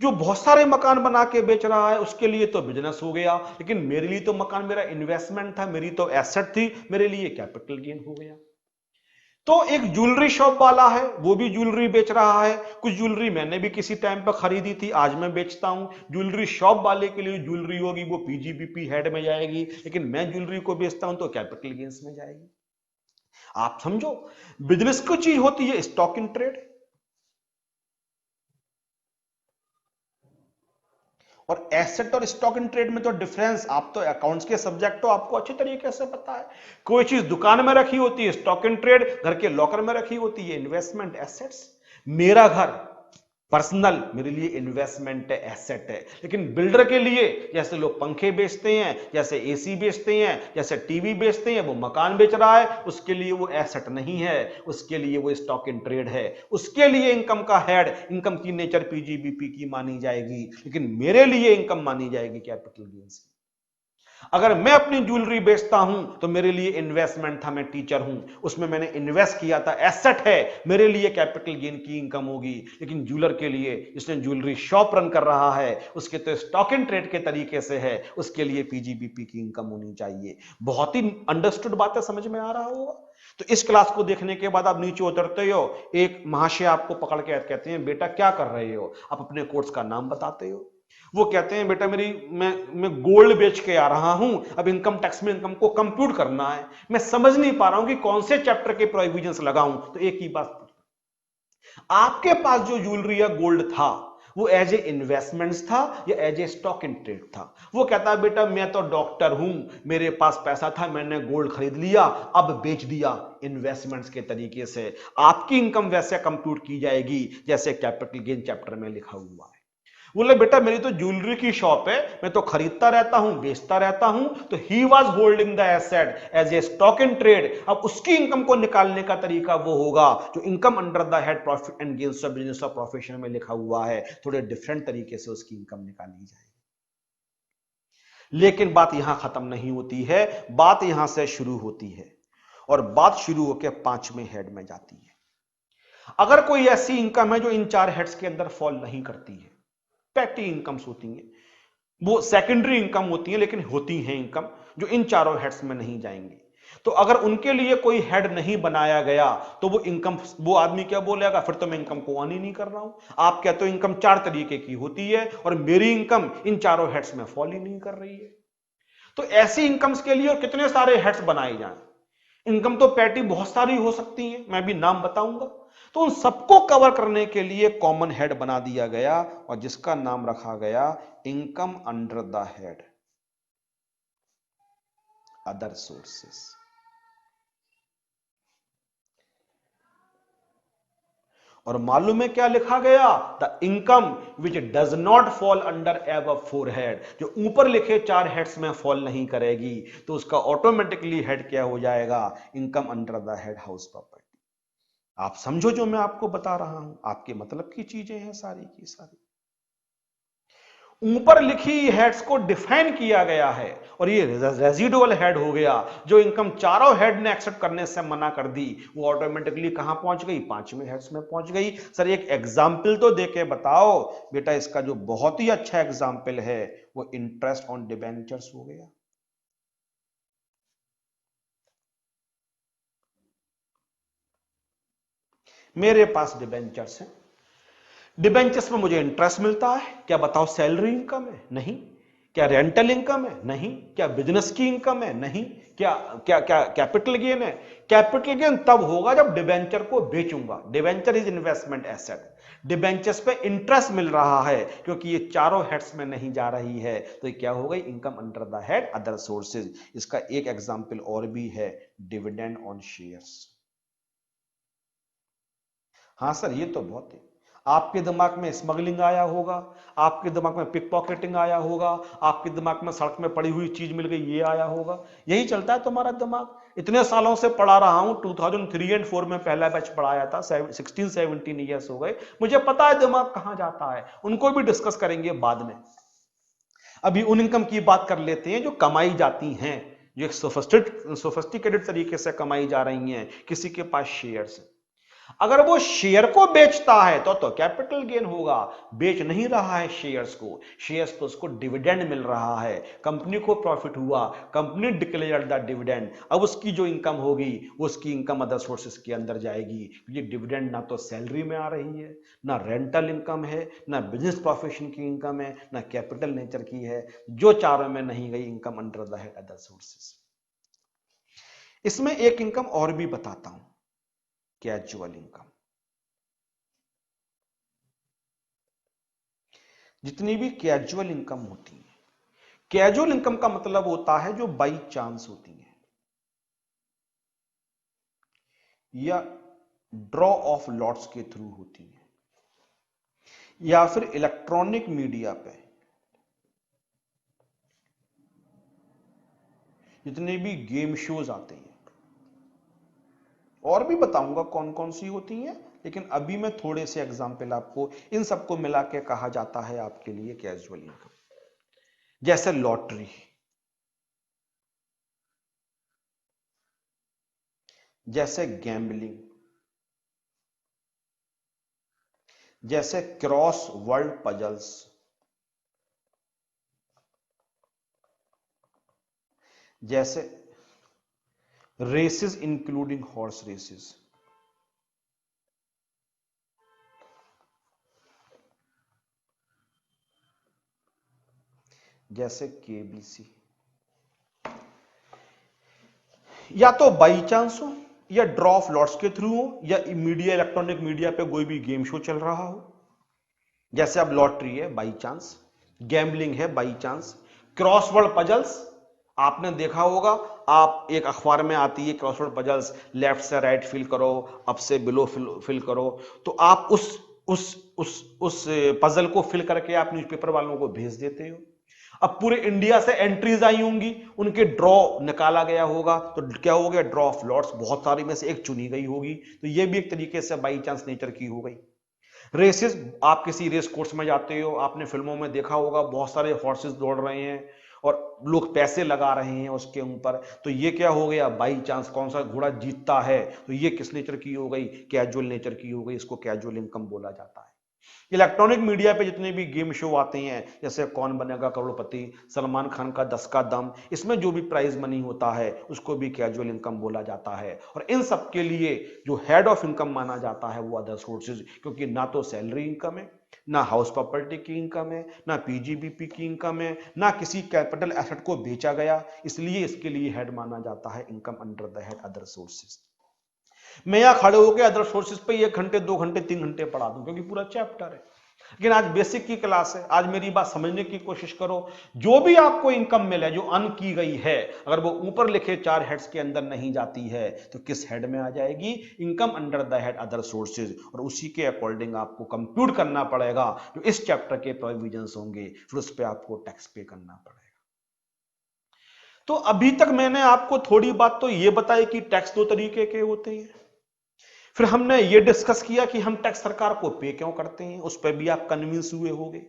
जो बहुत सारे मकान बना के बेच रहा है उसके लिए तो बिजनेस हो गया, लेकिन मेरे लिए तो मकान मेरा इन्वेस्टमेंट था, मेरी तो एसेट थी, मेरे लिए कैपिटल गेन हो गया। तो एक ज्वेलरी शॉप वाला है, वो भी ज्वेलरी बेच रहा है, कुछ ज्वेलरी मैंने भी किसी टाइम पर खरीदी थी, आज मैं बेचता हूं। ज्वेलरी शॉप वाले के लिए ज्वेलरी होगी वो पीजीबीपी हेड में जाएगी, लेकिन मैं ज्वेलरी को बेचता हूं तो कैपिटल गेन्स में जाएगी। आप समझो, बिजनेस की चीज होती है स्टॉक इन ट्रेड, और एसेट और स्टॉक इन ट्रेड में तो डिफरेंस, आप तो अकाउंट्स के सब्जेक्ट हो, आपको अच्छी तरीके से पता है। कोई चीज दुकान में रखी होती है स्टॉक इन ट्रेड, घर के लॉकर में रखी होती है इन्वेस्टमेंट एसेट्स। मेरा घर पर्सनल मेरे लिए इन्वेस्टमेंट है, एसेट है, लेकिन बिल्डर के लिए जैसे लोग पंखे बेचते हैं, जैसे एसी बेचते हैं, जैसे टीवी बेचते हैं, वो मकान बेच रहा है, उसके लिए वो एसेट नहीं है, उसके लिए वो स्टॉक इन ट्रेड है। उसके लिए इनकम का हेड, इनकम की नेचर पीजीबीपी की मानी जाएगी, लेकिन मेरे लिए इनकम मानी जाएगी कैपिटल गेन्स की। अगर मैं अपनी ज्वेलरी बेचता हूं तो मेरे लिए इन्वेस्टमेंट था, मैं टीचर हूं, उसमें मैंने इन्वेस्ट किया था, एसेट है, मेरे लिए कैपिटल गेन की इनकम होगी। लेकिन ज्वेलर के लिए, जिसने ज्वेलरी शॉप रन कर रहा है, उसके तो स्टॉक इन ट्रेड के तरीके से है, उसके लिए पीजीबीपी की इनकम होनी चाहिए। बहुत ही अंडरस्टूड बातें समझ में आ रहा होगा। तो इस क्लास को देखने के बाद आप नीचे उतरते हो, एक महाशय आपको पकड़ के कहते हैं बेटा क्या कर रहे हो, आप अपने कोर्स का नाम बताते हो। वो कहते हैं बेटा मैं गोल्ड बेच के आ रहा हूं, अब इनकम टैक्स में इनकम को कंप्यूट करना है, मैं समझ नहीं पा रहा हूं कि कौन से चैप्टर के प्रोविजंस लगाऊं। तो एक ही बात, आपके पास जो ज्वेलरी या गोल्ड था वो एज ए इन्वेस्टमेंट्स था या as a stock in trade था। वो कहता है बेटा मैं तो डॉक्टर हूं, मेरे पास पैसा था, मैंने गोल्ड खरीद लिया, अब बेच दिया, इन्वेस्टमेंट्स के तरीके से। आपकी इनकम वैसे कंप्यूट की जाएगी जैसे कैपिटल गेन चैप्टर में लिखा हुआ है। बोले बेटा मेरी तो ज्वेलरी की शॉप है, मैं तो खरीदता रहता हूं, बेचता रहता हूं, तो he was holding the asset as a stock in trade. अब उसकी इनकम को निकालने का तरीका वो होगा जो income under the head profit and gains of business of profession में लिखा हुआ है, थोड़े डिफरेंट तरीके से उसकी इनकम निकाली जाएगी। लेकिन बात यहां खत्म नहीं होती है, बात यहां से शुरू होती है, और बात शुरू होकर 5वें हेड में जाती है। अगर कोई ऐसी इनकम है जो इन 4 हेड्स के अंदर फॉल नहीं करती है, पैटी इनकम्स होती हैं, वो सेकेंडरी इनकम होती है, लेकिन होती हैं इनकम जो इन चारों हेड्स में नहीं जाएंगी। तो अगर उनके लिए कोई हेड नहीं बनाया गया तो वो इनकम, वो आदमी क्या बोलेगा, फिर तो मैं इनकम को अर्न ही नहीं कर रहा हूं। आप कहते हो इनकम 4 तरीके की होती है और मेरी इनकम इन चारों हेड्स में फॉल ही नहीं कर रही है। तो ऐसी इनकम्स के लिए और कितने सारे हेड्स बनाए जाएं। इनकम तो पैटी बहुत सारी हो सकती है, मैं भी नाम बताऊंगा। तो उन सबको कवर करने के लिए कॉमन हेड बना दिया गया और जिसका नाम रखा गया income under the head other sources. और मालूम है क्या लिखा गया, the income which does not fall under above 4 head, जो ऊपर लिखे 4 हेड्स में फॉल नहीं करेगी तो उसका ऑटोमेटिकली हेड क्या हो जाएगा, income under the head house property. आप समझो जो मैं आपको बता रहा हूं, आपके मतलब की चीजें हैं सारी की सारी। ऊपर लिखी हेड्स को डिफाइन किया गया है और ये रेजिडुअल हेड हो गया। जो इनकम चारों हेड ने एक्सेप्ट करने से मना कर दी वो ऑटोमेटिकली कहां पहुंच गई, 5वें हेड्स में पहुंच गई। सर एक एग्जाम्पल तो देके बताओ बेटा, इसका जो बहुत ही अच्छा एग्जाम्पल है वो इंटरेस्ट ऑन डिबेंचर्स हो गया। मेरे पास डिबेंचर्स हैं, डिबेंचर्स में मुझे इंटरेस्ट मिलता है, क्या बताओ सैलरी इनकम है, नहीं। क्या रेंटल इनकम है, नहीं। क्या बिजनेस की इनकम है, नहीं। क्या क्या क्या कैपिटल गेन है, कैपिटल गेन तब होगा जब डिबेंचर को बेचूंगा। Debenture is investment asset, debentures पे इंटरेस्ट मिल रहा है क्योंकि ये चारों हेड्स में नहीं जा रही है, तो ये क्या हो गई, income under the head other sources. इसका एक एग्जांपल और भी है, डिविडेंड ऑन शेयर्स। हाँ सर ये तो बहुत है। आपके दिमाग में स्मगलिंग आया होगा, आपके दिमाग में पिक पॉकेटिंग आया होगा, आपके दिमाग में सड़क में पड़ी हुई चीज मिल गई ये आया होगा। यही चलता है तुम्हारा दिमाग। इतने सालों से पढ़ा रहा हूं, 2003 एंड 4 में पहला बैच पढ़ाया था, 16-17 ईयर्स हो गए, मुझे पता है दिमाग कहां जाता है। उनको भी डिस्कस करेंगे बाद में। अभी उन इनकम की बात कर लेते हैं जो कमाई जाती हैं, जो एक सोफिस्टिकेटेड तरीके से कमाई जा रही हैं। किसी के पास शेयर्स है, अगर वो शेयर को बेचता है तो कैपिटल गेन होगा। बेच नहीं रहा है शेयर्स को, शेयर्स तो उसको डिविडेंड मिल रहा है, कंपनी को प्रॉफिट हुआ, कंपनी डिक्लेयर्ड द डिविडेंड। अब उसकी जो इनकम होगी वो उसकी इनकम अदर सोर्सेस के अंदर जाएगी। ये डिविडेंड ना तो सैलरी में आ रही है, ना रेंटल इनकम है, ना बिजनेस प्रोफेशन की इनकम है, ना कैपिटल नेचर की है। जो चारों में नहीं गई income under the head other sources. इसमें एक इनकम और भी बताता हूं, कैजुअल इनकम। जितनी भी कैजुअल इनकम होती है, कैजुअल इनकम का मतलब होता है जो बाई चांस होती है या ड्रॉ ऑफ लॉट्स के थ्रू होती है या फिर इलेक्ट्रॉनिक मीडिया पे जितने भी गेम शोज आते हैं, और भी बताऊंगा कौन कौन सी होती हैं, लेकिन अभी मैं थोड़े से एग्जाम्पल आपको, इन सबको मिला के कहा जाता है आपके लिए कैजुअल इनकम। जैसे लॉटरी, जैसे गैम्बलिंग, जैसे क्रॉस वर्ल्ड पजल्स, जैसे रेसेस इंक्लूडिंग हॉर्स रेसेस, जैसे केबीसी। या तो बाई चांस हो या ड्रॉ ऑफ लॉट्स के थ्रू हो या मीडिया, इलेक्ट्रॉनिक मीडिया पे कोई भी गेम शो चल रहा हो। जैसे अब लॉटरी है बाई चांस, गैम्बलिंग है बाई चांस, क्रॉसवर्ड पजल्स आपने देखा होगा, आप एक अखबार में आती है क्रॉसवर्ड पजल्स, लेफ्ट से राइट फिल करो, अप से बिलो फिल करो, तो आप उस पजल को फिल करके आप न्यूज़पेपर वालों को भेज देते हो। अब पूरे इंडिया से एंट्रीज आई होंगी, उनके ड्रॉ निकाला गया होगा, तो क्या हो गया, ड्रॉ ऑफ लॉट्स, बहुत सारी में से एक चुनी गई होगी, तो ये भी एक तरीके से बाई चांस नेचर की हो गई। रेसेस, आप किसी रेस कोर्स में जाते हो, आपने फिल्मों में देखा होगा बहुत सारे हॉर्सेस दौड़ रहे हैं और लोग पैसे लगा रहे हैं उसके ऊपर, तो ये क्या हो गया, बाई चांस कौन सा घोड़ा जीतता है, तो ये किस नेचर की हो गई, कैजुअल नेचर की हो गई, इसको कैजुअल इनकम बोला जाता है। इलेक्ट्रॉनिक मीडिया पे जितने भी गेम शो आते हैं, जैसे कौन बनेगा करोड़पति, सलमान खान का 10 का दम, इसमें जो भी प्राइज मनी होता है उसको भी कैजुअल इनकम बोला जाता है। और इन सब के लिए जो हेड ऑफ इनकम माना जाता है वो अदर सोर्सेज, क्योंकि ना तो सैलरी इनकम है, ना हाउस प्रॉपर्टी की इनकम है, ना पीजीबीपी की इनकम है, ना किसी कैपिटल एसेट को बेचा गया, इसलिए इसके लिए हेड माना जाता है income under the head other sources. मैं यहां खड़े होकर अदर सोर्सेज पे 1 घंटे 2 घंटे 3 घंटे पढ़ा दूं, क्योंकि पूरा चैप्टर है। लेकिन आज बेसिक की क्लास है, आज मेरी बात समझने की कोशिश करो। जो भी आपको इनकम मिले, जो अर्न की गई है, अगर वो ऊपर लिखे 4 हेड्स के अंदर नहीं जाती है तो किस हेड में आ जाएगी? Income under the head other sources. और उसी के अकॉर्डिंग आपको कंप्यूट करना पड़ेगा जो इस चैप्टर के प्रोविजंस होंगे, फिर उस पर आपको टैक्स पे करना पड़ेगा। तो अभी तक मैंने आपको थोड़ी बात तो ये बताई कि टैक्स 2 तरीके के होते हैं। फिर हमने ये डिस्कस किया कि हम टैक्स सरकार को पे क्यों करते हैं, उस पर भी आप कन्विंस हुए होंगे।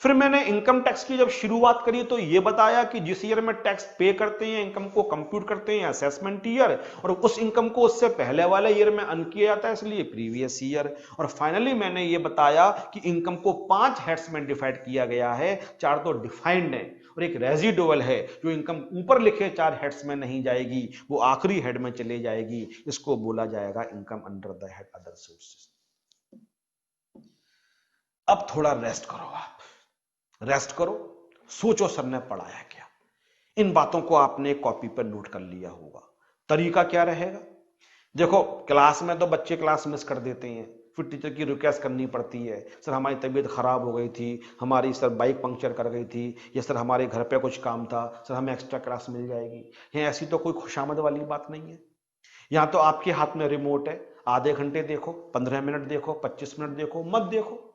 फिर मैंने इनकम टैक्स की जब शुरुआत करी तो ये बताया कि जिस ईयर में टैक्स पे करते हैं, इनकम को कंप्यूट करते हैं असेसमेंट ईयर, और उस इनकम को उससे पहले वाले ईयर में अर्न किया जाता है, इसलिए प्रीवियस ईयर। और फाइनली मैंने ये बताया कि इनकम को 5 हेड्स में डिवाइड किया गया है, 4 तो डिफाइंड है और एक रेजिडुअल है जो इनकम ऊपर लिखे 4 हेड्स में नहीं जाएगी, वो आखिरी हेड में चले जाएगी। इसको बोला जाएगा income under the head other sources. अब थोड़ा रेस्ट करो, आप रेस्ट करो, सोचो सर ने पढ़ाया क्या। इन बातों को आपने कॉपी पर नोट कर लिया होगा। तरीका क्या रहेगा? देखो, क्लास में तो बच्चे क्लास मिस कर देते हैं, फिर टीचर की रिक्वेस्ट करनी पड़ती है, सर हमारी तबीयत खराब हो गई थी, हमारी सर बाइक पंक्चर कर गई थी, या सर हमारे घर पे कुछ काम था, सर हमें एक्स्ट्रा क्लास मिल जाएगी। ये ऐसी तो कोई खुशामद वाली बात नहीं है। यहाँ तो आपके हाथ में रिमोट है, आधे घंटे देखो, 15 मिनट देखो, 25 मिनट देखो, मत देखो।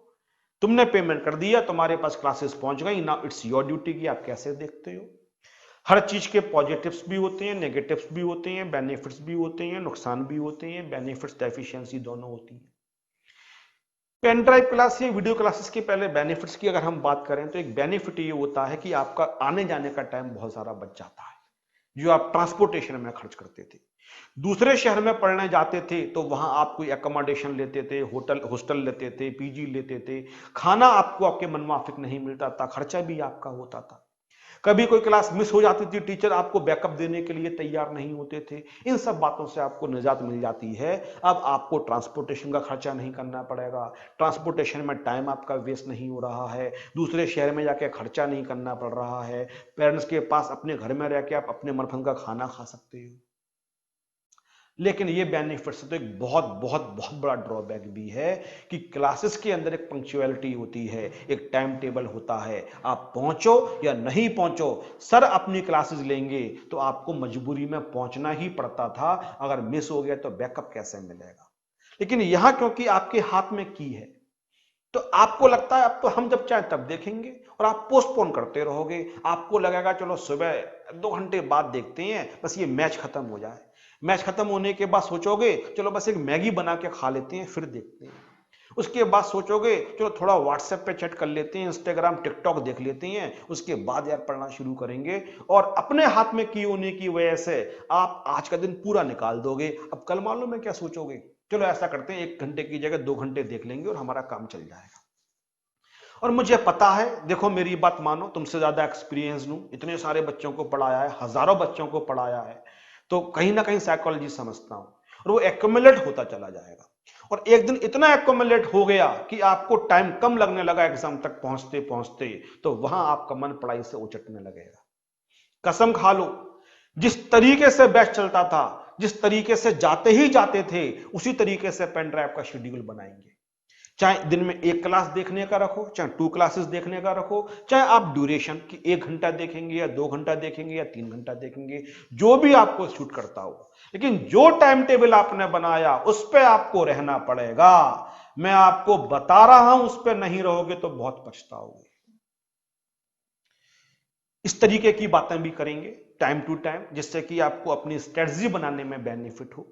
तुमने पेमेंट कर दिया, तुम्हारे पास क्लासेस पहुंच गई, ना इट्स योर ड्यूटी कि आप कैसे देखते हो। हर चीज के पॉजिटिव्स भी होते हैं, नेगेटिव्स भी होते हैं, बेनिफिट्स भी होते हैं, नुकसान भी होते हैं, बेनिफिट्स एफिशिएंसी दोनों होती है। पेन ड्राइव क्लास या वीडियो क्लासेस के पहले बेनिफिट्स की अगर हम बात करें तो एक बेनिफिट ये होता है कि आपका आने जाने का टाइम बहुत सारा बच जाता है, जो आप ट्रांसपोर्टेशन में खर्च करते थे। दूसरे शहर में पढ़ने जाते थे तो वहां आप कोई एकोमोडेशन लेते थे, होटल हॉस्टल लेते थे, पीजी लेते थे, खाना आपको आपके मनमाफिक नहीं मिलता था, खर्चा भी आपका होता था। कभी कोई क्लास मिस हो जाती थी, टीचर आपको बैकअप देने के लिए तैयार नहीं होते थे। इन सब बातों से आपको निजात मिल जाती है। अब आपको ट्रांसपोर्टेशन का खर्चा नहीं करना पड़ेगा, ट्रांसपोर्टेशन में टाइम आपका वेस्ट नहीं हो रहा है, दूसरे शहर में जाके खर्चा नहीं करना पड़ रहा है, पेरेंट्स के पास अपने घर में रह के आप अपने मनपसंद का खाना खा सकते हो। लेकिन ये बेनिफिट से तो एक बहुत बहुत बहुत बड़ा ड्रॉबैक भी है कि क्लासेस के अंदर एक पंक्चुअलिटी होती है, एक टाइम टेबल होता है, आप पहुंचो या नहीं पहुंचो, सर अपनी क्लासेस लेंगे तो आपको मजबूरी में पहुंचना ही पड़ता था। अगर मिस हो गया तो बैकअप कैसे मिलेगा? लेकिन यहां क्योंकि आपके हाथ में की है तो आपको लगता है अब तो हम जब चाहे तब देखेंगे, और आप पोस्टपोन करते रहोगे। आपको लगेगा चलो सुबह 2 घंटे बाद देखते हैं, बस ये मैच खत्म हो जाए। मैच खत्म होने के बाद सोचोगे चलो बस एक मैगी बना के खा लेते हैं, फिर देखते हैं। उसके बाद सोचोगे चलो थोड़ा व्हाट्सएप पे चैट कर लेते हैं, इंस्टाग्राम टिकटॉक देख लेते हैं, उसके बाद यार पढ़ना शुरू करेंगे। और अपने हाथ में की होने की वजह से आप आज का दिन पूरा निकाल दोगे। अब कल मालूम है क्या सोचोगे? चलो ऐसा करते हैं 1 घंटे की जगह 2 घंटे देख लेंगे और हमारा काम चल जाएगा। और मुझे पता है, देखो मेरी बात मानो, तुमसे ज्यादा एक्सपीरियंस लूं, इतने सारे बच्चों को पढ़ाया है, हजारों बच्चों को पढ़ाया है, तो कहीं ना कहीं साइकोलॉजी समझता हूं। और वो एक्यूमुलेट होता चला जाएगा, और एक दिन इतना एक्यूमुलेट हो गया कि आपको टाइम कम लगने लगा एग्जाम तक पहुंचते पहुंचते, तो वहां आपका मन पढ़ाई से उचटने लगेगा। कसम खा लो, जिस तरीके से बैच चलता था, जिस तरीके से जाते ही जाते थे, उसी तरीके से पेन ड्राइव का शेड्यूल बनाएंगे। चाहे दिन में 1 क्लास देखने का रखो, चाहे 2 क्लासेस देखने का रखो, चाहे आप ड्यूरेशन की 1 घंटा देखेंगे या 2 घंटा देखेंगे या 3 घंटा देखेंगे, जो भी आपको शूट करता हो। लेकिन जो टाइम टेबल आपने बनाया उस पर आपको रहना पड़ेगा। मैं आपको बता रहा हूं, उस पर नहीं रहोगे तो बहुत पछताओगे। इस तरीके की बातें भी करेंगे टाइम टू टाइम, जिससे कि आपको अपनी स्ट्रेटजी बनाने में बेनिफिट हो।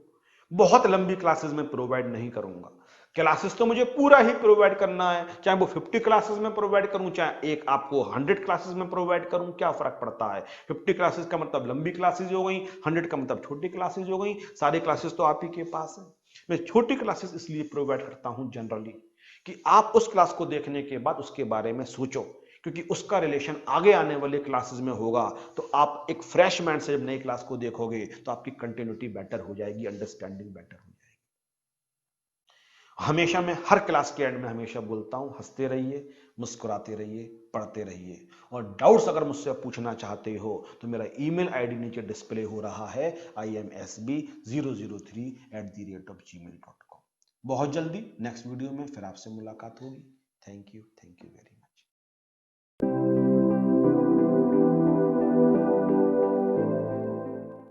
बहुत लंबी क्लासेस में प्रोवाइड नहीं करूंगा। क्लासेस तो मुझे पूरा ही प्रोवाइड करना है, चाहे वो 50 क्लासेस में प्रोवाइड करूं, चाहे एक आपको 100 क्लासेस में प्रोवाइड करूं, क्या फर्क पड़ता है? 50 क्लासेस का मतलब लंबी क्लासेस हो गई, 100 का मतलब छोटी क्लासेस हो गई। सारी क्लासेस तो आप ही के पास है। मैं छोटी क्लासेस इसलिए प्रोवाइड करता हूं जनरली, कि आप उस क्लास को देखने के बाद उसके बारे में सोचो, क्योंकि उसका रिलेशन आगे आने वाले क्लासेस में होगा। तो आप एक फ्रेश माइंड से जब नई क्लास को देखोगे तो आपकी कंटिन्यूटी बेटर हो जाएगी, अंडरस्टैंडिंग बेटर हो जाएगी। हमेशा मैं हर क्लास के एंड में हमेशा बोलता हूं, हंसते रहिए, मुस्कुराते रहिए, पढ़ते रहिए, और डाउट्स अगर मुझसे पूछना चाहते हो तो मेरा ईमेल आईडी नीचे डिस्प्ले हो रहा है, imsb003@gmail.com। बहुत जल्दी नेक्स्ट वीडियो में फिर आपसे मुलाकात होगी। Thank you very much.